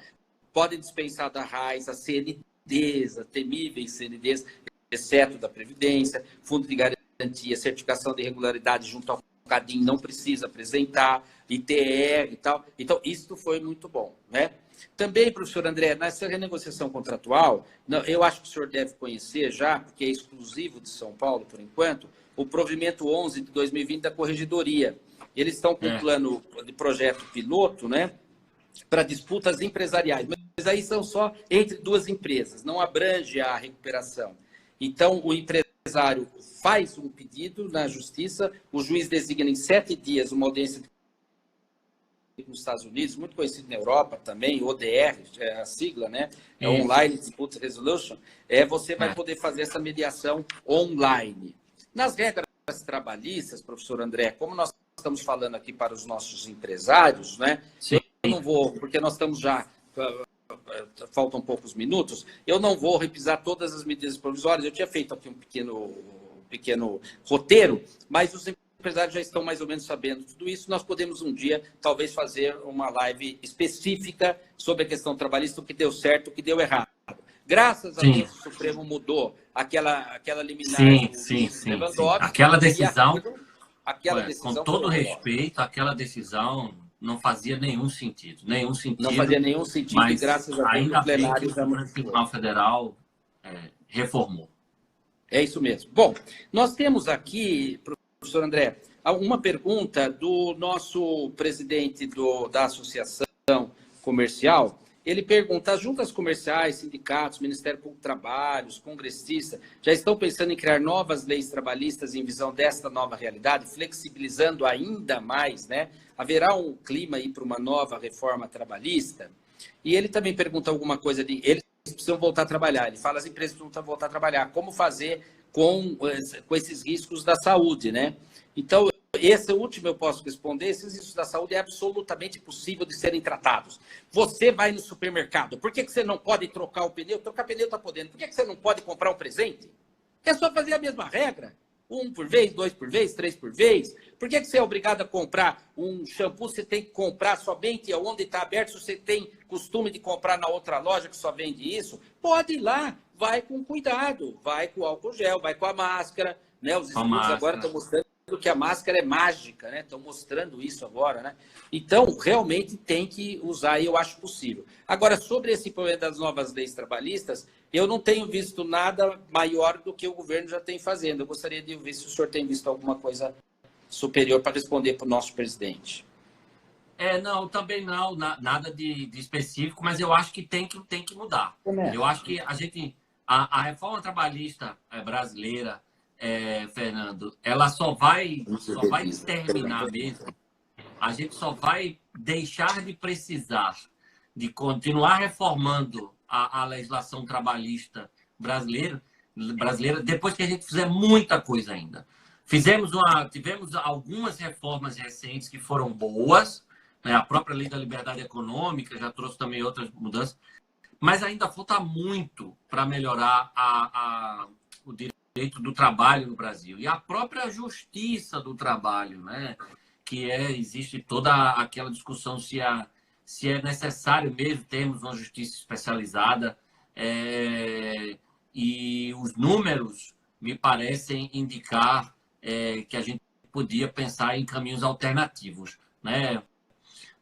podem dispensar da RAIS, a CNDs, a temíveis CNDs, exceto da Previdência, Fundo de Garantia, certificação de regularidade junto ao CADIM, não precisa apresentar, ITR e tal. Então, isso foi muito bom, né? Também, professor André, nessa renegociação contratual, eu acho que o senhor deve conhecer já, porque é exclusivo de São Paulo, por enquanto, o provimento 11 de 2020 da Corregedoria. Eles estão com um plano de projeto piloto, né, para disputas empresariais, mas aí são só entre duas empresas, não abrange a recuperação. Então, o empresário faz um pedido na justiça, o juiz designa em 7 dias uma audiência nos Estados Unidos, muito conhecido na Europa também, ODR, é a sigla, né? É Online Dispute Resolution. Você vai poder fazer essa mediação online. Nas regras trabalhistas, professor André, como nós estamos falando aqui para os nossos empresários, né? Sim. Eu não vou, porque nós estamos já, faltam poucos minutos, eu não vou repisar todas as medidas provisórias. Eu tinha feito aqui um pequeno roteiro, mas os empresários já estão mais ou menos sabendo tudo isso. Nós podemos um dia, talvez, fazer uma live específica sobre a questão trabalhista, o que deu certo, o que deu errado. Graças a Deus, o Supremo mudou aquela liminar do Lewandowski. Aquela decisão, decisão, com todo respeito, aquela decisão não fazia nenhum sentido. Não fazia nenhum sentido, mas e graças a Deus, ainda o plenário bem que o Tribunal Federal reformou. É isso mesmo. Bom, nós temos aqui, professor André, uma pergunta do nosso presidente da Associação Comercial. Ele pergunta: as juntas comerciais, sindicatos, Ministério Público do Trabalho, os congressistas, já estão pensando em criar novas leis trabalhistas em visão desta nova realidade, flexibilizando ainda mais, né? Haverá um clima aí para uma nova reforma trabalhista? E ele também pergunta alguma coisa de... Eles precisam voltar a trabalhar. Ele fala: as empresas precisam voltar a trabalhar. Como fazer com esses riscos da saúde, né? Então, esse último eu posso responder. Esses riscos da saúde é absolutamente possível de serem tratados. Você vai no supermercado, por que você não pode trocar o pneu? Trocar pneu está podendo. Por que você não pode comprar um presente? É só fazer a mesma regra. 1 por vez, 2 por vez, 3 por vez. Por que você é obrigado a comprar um shampoo? Você tem que comprar somente onde está aberto. Se você tem costume de comprar na outra loja que só vende isso, pode ir lá. Vai com cuidado. Vai com o álcool gel, vai com a máscara. Né? Os estudos agora estão mostrando que a máscara é mágica, né? Estão mostrando isso agora, né? Então, realmente tem que usar, e eu acho possível. Agora, sobre esse problema das novas leis trabalhistas, eu não tenho visto nada maior do que o governo já tem fazendo. Eu gostaria de ver se o senhor tem visto alguma coisa superior para responder para o nosso presidente. Não, também não, nada de específico, mas eu acho que tem que mudar. Eu acho que a reforma trabalhista brasileira, Fernando, ela só vai terminar mesmo. A gente só vai deixar de precisar de continuar reformando a legislação trabalhista brasileira depois que a gente fizer muita coisa ainda. Tivemos algumas reformas recentes que foram boas, né? A própria Lei da Liberdade Econômica já trouxe também outras mudanças, mas ainda falta muito para melhorar o direito do trabalho no Brasil. E a própria justiça do trabalho, né? Existe toda aquela discussão se é necessário mesmo termos uma justiça especializada. E os números me parecem indicar que a gente podia pensar em caminhos alternativos, né?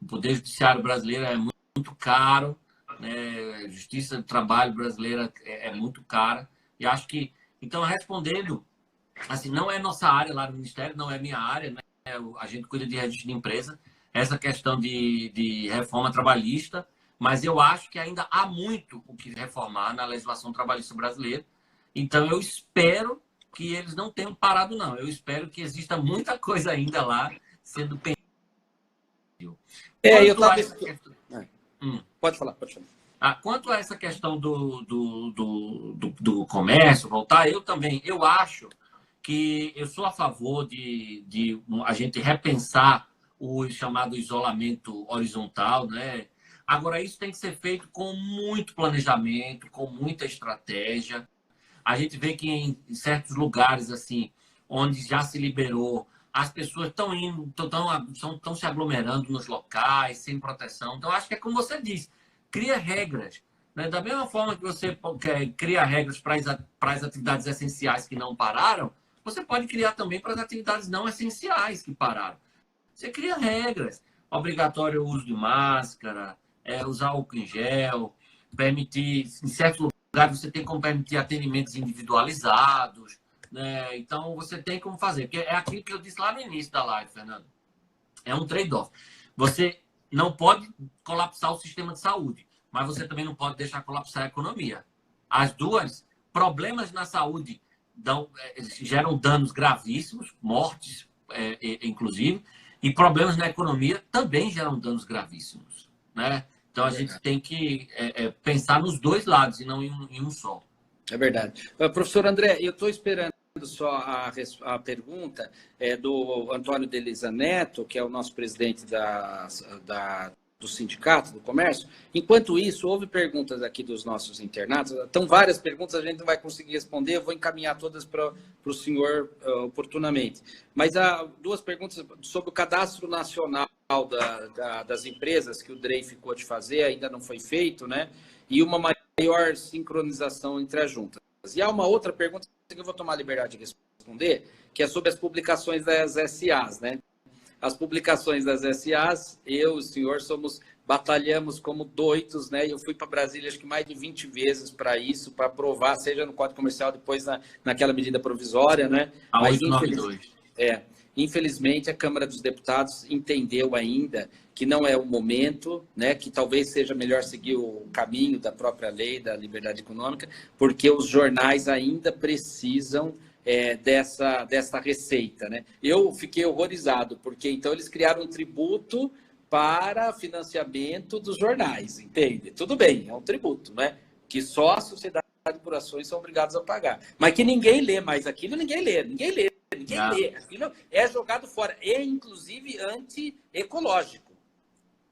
O Poder Judiciário brasileiro é muito caro, né? A Justiça do Trabalho brasileira é muito cara. E acho que, então, respondendo, assim, não é nossa área lá no Ministério, não é minha área, né? A gente cuida de registro de empresa, essa questão de reforma trabalhista, mas eu acho que ainda há muito o que reformar na legislação trabalhista brasileira. Então, eu espero que eles não tenham parado, não. Eu espero que exista muita coisa ainda lá sendo pensada. Eu estava... Pode falar. Quanto a essa questão do comércio voltar, eu acho que eu sou a favor de a gente repensar o chamado isolamento horizontal, né? Agora, isso tem que ser feito com muito planejamento, com muita estratégia. A gente vê que em certos lugares, assim, onde já se liberou, as pessoas estão indo, estão se aglomerando nos locais, sem proteção. Então, acho que é como você disse, cria regras. Né? Da mesma forma que você cria regras para as atividades essenciais que não pararam, você pode criar também para as atividades não essenciais que pararam. Você cria regras. Obrigatório o uso de máscara, usar álcool em gel, permitir, em certos lugares, você tem como permitir atendimentos individualizados, né? Então, você tem como fazer. Porque é aquilo que eu disse lá no início da live, Fernando. É um trade-off. Você não pode colapsar o sistema de saúde, mas você também não pode deixar colapsar a economia. As duas, problemas na saúde geram danos gravíssimos, mortes, inclusive, e problemas na economia também geram danos gravíssimos, né? Então, a gente tem que pensar nos dois lados e não em um só. É verdade. Professor André, eu estou esperando só a pergunta do Antônio Delisa Neto, que é o nosso presidente do Sindicato do Comércio. Enquanto isso, houve perguntas aqui dos nossos internados. Estão várias perguntas, a gente não vai conseguir responder. Eu vou encaminhar todas para o senhor oportunamente. Mas há duas perguntas sobre o cadastro nacional das empresas que o DREI ficou de fazer, ainda não foi feito, né? E uma maior sincronização entre as juntas. E há uma outra pergunta que eu vou tomar a liberdade de responder, que é sobre as publicações das SAs, né? As publicações das SAs, eu e o senhor batalhamos como doidos, né? Eu fui para Brasília acho que mais de 20 vezes para isso, para aprovar, seja no Código Comercial, depois naquela medida provisória, né? A 892. Infelizmente, a Câmara dos Deputados entendeu ainda que não é o momento, né? Que talvez seja melhor seguir o caminho da própria lei da liberdade econômica, porque os jornais ainda precisam dessa receita, né? Eu fiquei horrorizado, porque então eles criaram um tributo para financiamento dos jornais, entende? Tudo bem, é um tributo, né? Que só a sociedade por ações são obrigados a pagar. Mas que ninguém lê mais aquilo, ninguém lê. Ninguém lê. Aquilo é jogado fora. É, inclusive, anti-ecológico.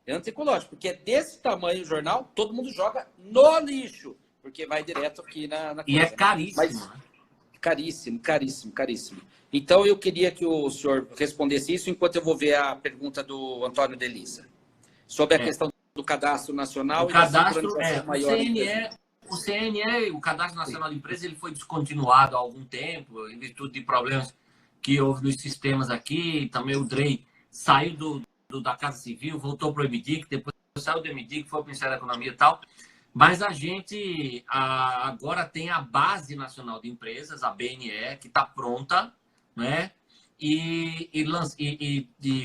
É anti-ecológico, porque é desse tamanho o jornal, todo mundo joga no lixo, porque vai direto aqui na e coisa, é caríssimo. Mas, caríssimo. Então, eu queria que o senhor respondesse isso, enquanto eu vou ver a pergunta do Antônio Delisa, sobre a questão do cadastro nacional. O cadastro, o CNE, o Cadastro Nacional de Empresas, ele foi descontinuado há algum tempo, em virtude de problemas que houve nos sistemas aqui. Também o DREI saiu da Casa Civil, voltou para o EMIDIC, depois saiu do EMIDIC, foi para o Ministério da Economia e tal. Mas a gente agora tem a Base Nacional de Empresas, a BNE, que está pronta, né? E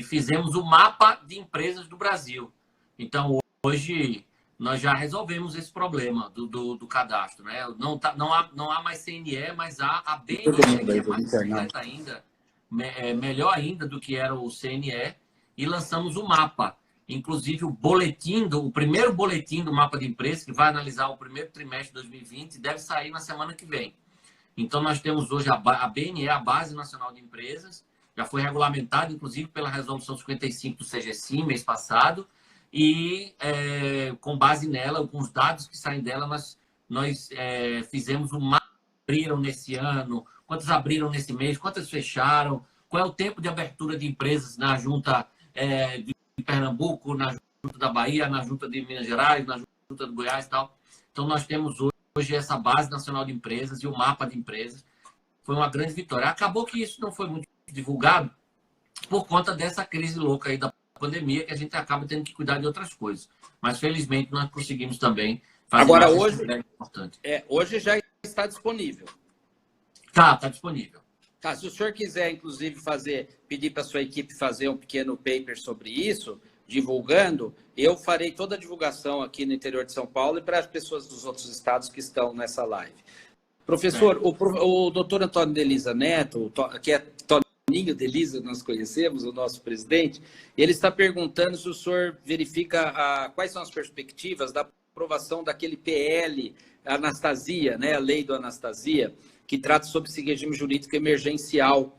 fizemos o mapa de empresas do Brasil. Então, hoje, nós já resolvemos esse problema do cadastro, né? Não há mais CNE, mas há a BNE, que é mais completa ainda, melhor ainda do que era o CNE, e lançamos o mapa. Inclusive, o primeiro boletim do mapa de empresas, que vai analisar o primeiro trimestre de 2020, deve sair na semana que vem. Então, nós temos hoje a BNE, a Base Nacional de Empresas, já foi regulamentada, inclusive, pela Resolução 55 do CGCIM, mês passado, e com base nela, com os dados que saem dela, nós fizemos um mapa. Abriram nesse ano, quantas abriram nesse mês, quantas fecharam, qual é o tempo de abertura de empresas na junta de Pernambuco, na junta da Bahia, na junta de Minas Gerais, na junta do Goiás e tal. Então, nós temos hoje essa Base Nacional de Empresas e o mapa de empresas. Foi uma grande vitória. Acabou que isso não foi muito divulgado por conta dessa crise louca aí da pandemia, que a gente acaba tendo que cuidar de outras coisas. Mas, felizmente, nós conseguimos também fazer. Agora, hoje já está disponível. Tá disponível. Tá, se o senhor quiser, inclusive, pedir para a sua equipe fazer um pequeno paper sobre isso, divulgando, eu farei toda a divulgação aqui no interior de São Paulo e para as pessoas dos outros estados que estão nessa live. Professor, o doutor Antônio Delisa Neto, que é Toninho Delisa, nós conhecemos, o nosso presidente, ele está perguntando se o senhor verifica quais são as perspectivas da aprovação daquele PL Anastasia, né, a lei do Anastasia, que trata sobre esse regime jurídico emergencial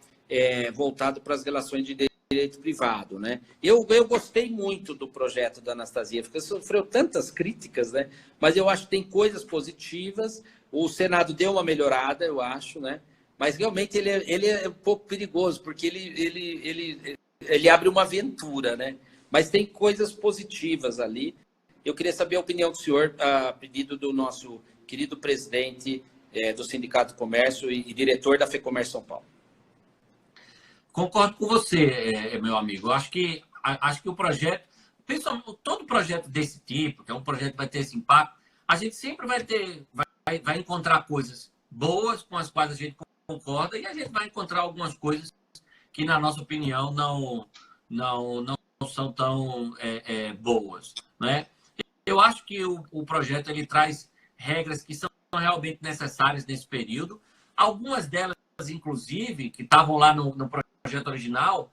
voltado para as relações de direito privado, né? Eu gostei muito do projeto da Anastasia, porque sofreu tantas críticas, né? Mas eu acho que tem coisas positivas. O Senado deu uma melhorada, eu acho, né? Mas realmente ele é um pouco perigoso, porque ele abre uma aventura, né? Mas tem coisas positivas ali. Eu queria saber a opinião do senhor, a pedido do nosso querido presidente do Sindicato do Comércio e diretor da FEComércio São Paulo. Concordo com você, meu amigo. Acho que o projeto, principalmente todo projeto desse tipo, que é um projeto que vai ter esse impacto, a gente sempre vai encontrar coisas boas com as quais a gente concorda e a gente vai encontrar algumas coisas que, na nossa opinião, não são tão boas, né? Eu acho que o projeto ele traz regras que são realmente necessárias nesse período. Algumas delas, inclusive, que estavam lá no projeto original,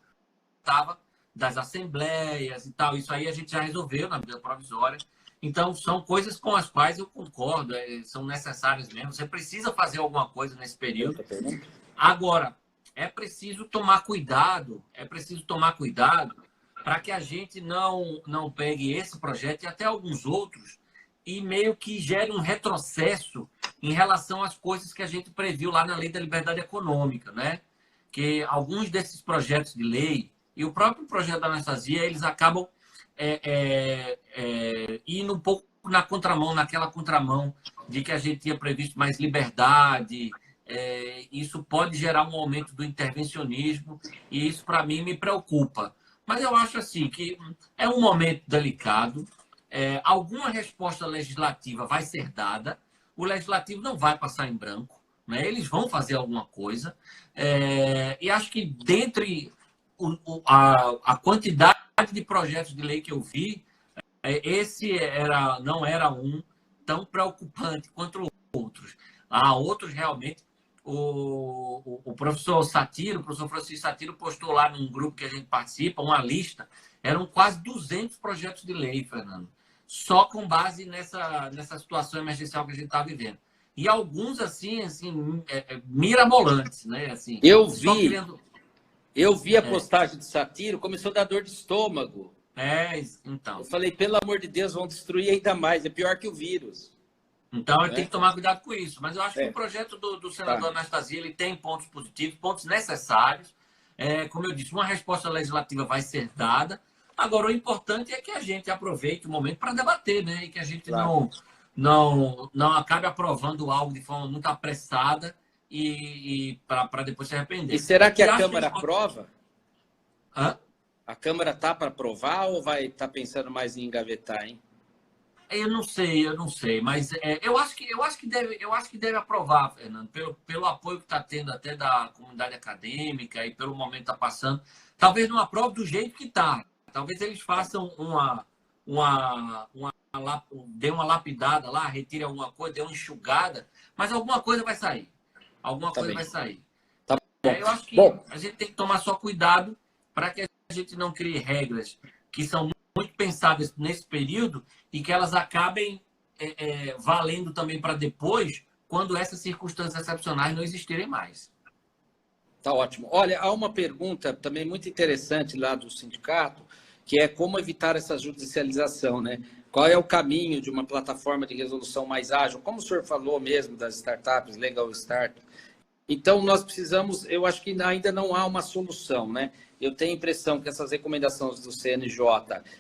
estava das assembleias e tal. Isso aí a gente já resolveu na medida provisória. Então, são coisas com as quais eu concordo, são necessárias mesmo. Você precisa fazer alguma coisa nesse período. Agora, é preciso tomar cuidado para que a gente não pegue esse projeto e até alguns outros e meio que gere um retrocesso em relação às coisas que a gente previu lá na Lei da Liberdade Econômica, né? Que alguns desses projetos de lei e o próprio projeto da Anastasia, eles acabam indo um pouco naquela contramão de que a gente tinha previsto mais liberdade. Isso pode gerar um aumento do intervencionismo e isso, para mim, me preocupa. Mas eu acho assim que é um momento delicado. Alguma resposta legislativa vai ser dada. O legislativo não vai passar em branco, né? Eles vão fazer alguma coisa. E acho que dentre a quantidade de projetos de lei que eu vi, esse não era um tão preocupante quanto outros. Há outros realmente. O professor Satiro, o professor Francisco Satiro postou lá num grupo que a gente participa, uma lista, eram quase 200 projetos de lei, Fernando, só com base nessa situação emergencial que a gente está vivendo. E alguns, assim mirabolantes, né? Assim, eu vi a postagem de Satiro, começou a dar dor de estômago. Então. Eu falei, pelo amor de Deus, vão destruir ainda mais, é pior que o vírus. Então, ele tem que tomar cuidado com isso. Mas eu acho que o projeto do senador Anastasia ele tem pontos positivos, pontos necessários. Como eu disse, uma resposta legislativa vai ser dada. Agora, o importante é que a gente aproveite o momento para debater, né? E que a gente não acabe aprovando algo de forma muito apressada e para depois se arrepender. E será que a Câmara aprova? Hã? A Câmara está para aprovar ou vai estar pensando mais em engavetar, hein? Eu não sei, mas eu acho que deve aprovar, Fernando, pelo apoio que está tendo até da comunidade acadêmica e pelo momento que está passando. Talvez não aprove do jeito que está. Talvez eles façam dê uma lapidada lá, retire alguma coisa, dê uma enxugada, mas alguma coisa vai sair. Vai sair. Tá bom. Eu acho que a gente tem que tomar só cuidado para que a gente não crie regras que são muito pensadas nesse período e que elas acabem valendo também para depois, quando essas circunstâncias excepcionais não existirem mais. Tá ótimo. Olha, há uma pergunta também muito interessante lá do sindicato, que é como evitar essa judicialização, né? Qual é o caminho de uma plataforma de resolução mais ágil? Como o senhor falou mesmo das startups, Legal Start. Então, nós precisamos, eu acho que ainda não há uma solução, né? Eu tenho a impressão que essas recomendações do CNJ,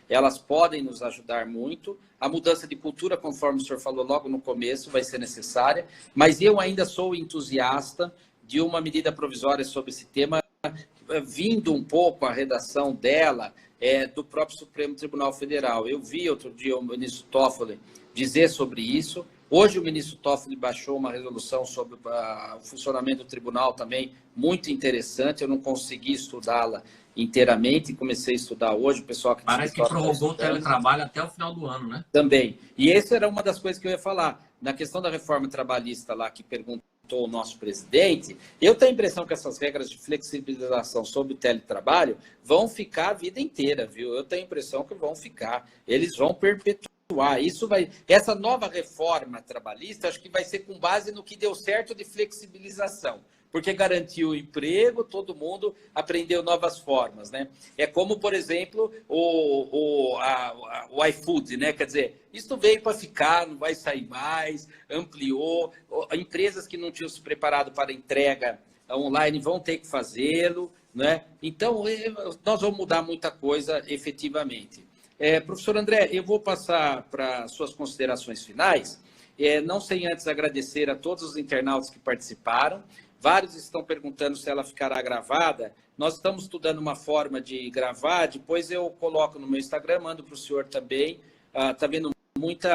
elas podem nos ajudar muito. A mudança de cultura, conforme o senhor falou logo no começo, vai ser necessária, mas eu ainda sou entusiasta de uma medida provisória sobre esse tema, vindo um pouco a redação dela do próprio Supremo Tribunal Federal. Eu vi outro dia o ministro Toffoli dizer sobre isso. Hoje o ministro Toffoli baixou uma resolução sobre o funcionamento do tribunal também, muito interessante. Eu não consegui estudá-la inteiramente, comecei a estudar hoje. O pessoal que parece que prorrogou o teletrabalho até o final do ano, né? Também. E essa era uma das coisas que eu ia falar. Na questão da reforma trabalhista lá, que perguntou o nosso presidente, eu tenho a impressão que essas regras de flexibilização sobre o teletrabalho vão ficar a vida inteira, viu? Eu tenho a impressão que vão ficar. Eles vão perpetuar Essa nova reforma trabalhista, acho que vai ser com base no que deu certo de flexibilização, porque garantiu o emprego, todo mundo aprendeu novas formas, né? É como, por exemplo, o iFood, né? Quer dizer, isso veio para ficar, não vai sair mais, ampliou. Empresas que não tinham se preparado para entrega online vão ter que fazê-lo, né? Então, nós vamos mudar muita coisa efetivamente. Professor André, eu vou passar para suas considerações finais, não sem antes agradecer a todos os internautas que participaram. Vários estão perguntando se ela ficará gravada. Nós estamos estudando uma forma de gravar, depois eu coloco no meu Instagram, mando para o senhor também. Está vendo muito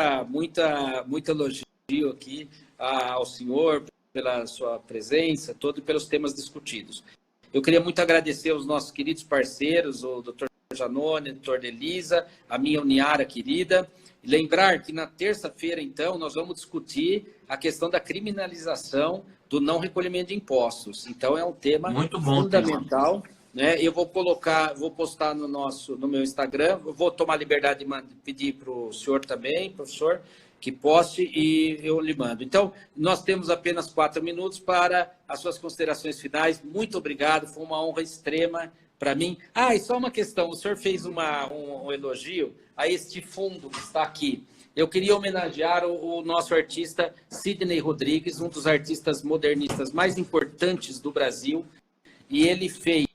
elogio aqui ao senhor pela sua presença, todo e pelos temas discutidos. Eu queria muito agradecer aos nossos queridos parceiros, o Dr. Janone, doutor Elisa, a minha Uniara querida. E lembrar que na terça-feira, então, nós vamos discutir a questão da criminalização do não recolhimento de impostos. Então, é um tema muito bom, fundamental. Né? Eu vou postar no meu Instagram, eu vou tomar liberdade de pedir para o senhor também, professor, que poste e eu lhe mando. Então, nós temos apenas 4 minutos para as suas considerações finais. Muito obrigado, foi uma honra extrema para mim. E só uma questão, o senhor fez um elogio a este fundo que está aqui. Eu queria homenagear o nosso artista Sidney Rodrigues, um dos artistas modernistas mais importantes do Brasil, e ele fez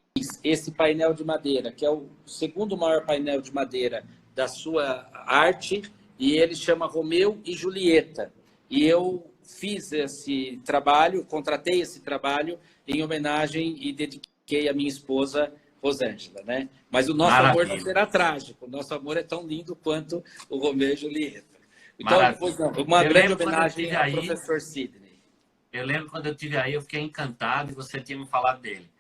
esse painel de madeira, que é o segundo maior painel de madeira da sua arte, e ele chama Romeu e Julieta. E eu fiz esse trabalho, contratei esse trabalho em homenagem e dediquei à minha esposa, Rosângela, né? Mas o nosso amor não será trágico, o nosso amor é tão lindo quanto o Romeu e Julieta. Então, uma grande homenagem ao professor Sidney. Eu lembro quando eu estive aí, eu fiquei encantado e você tinha me falado dele.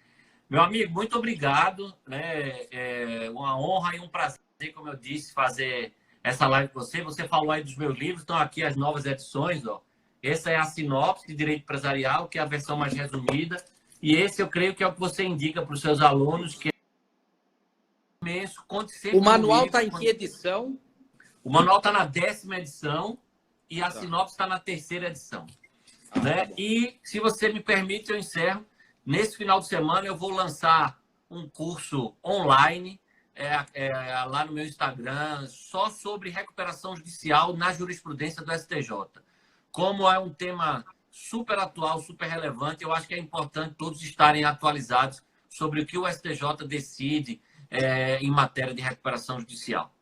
Meu amigo, muito obrigado, né? É uma honra e um prazer, como eu disse, fazer essa live com você. Você falou aí dos meus livros, estão aqui as novas edições, ó. Essa é a sinopse de Direito Empresarial, que é a versão mais resumida. E esse eu creio que é o que você indica para os seus alunos, que o manual está em que edição? O manual está na 10ª edição e a sinopse está na 3ª edição. Né? E, se você me permite, eu encerro. Nesse final de semana, eu vou lançar um curso online lá no meu Instagram, só sobre recuperação judicial na jurisprudência do STJ. Como é um tema super atual, super relevante, eu acho que é importante todos estarem atualizados sobre o que o STJ decide em matéria de recuperação judicial.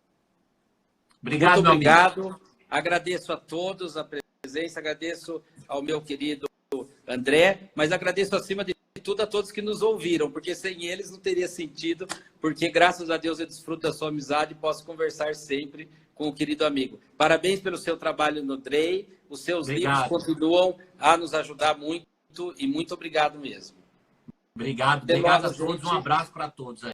Obrigado, muito obrigado. Meu amigo. Agradeço a todos a presença, agradeço ao meu querido André, mas agradeço acima de tudo a todos que nos ouviram, porque sem eles não teria sentido, porque graças a Deus eu desfruto da sua amizade e posso conversar sempre com o querido amigo. Parabéns pelo seu trabalho no DREI, os seus livros continuam a nos ajudar muito e muito obrigado mesmo. Obrigado a todos, um abraço para todos aí.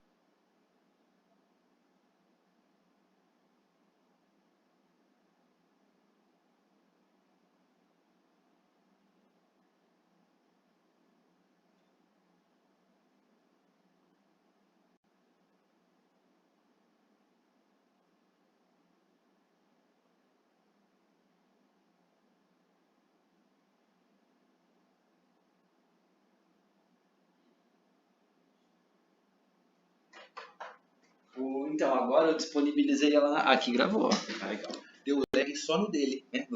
Então, agora eu disponibilizei ela aqui, gravou. Legal. Deu lag só no dele, né?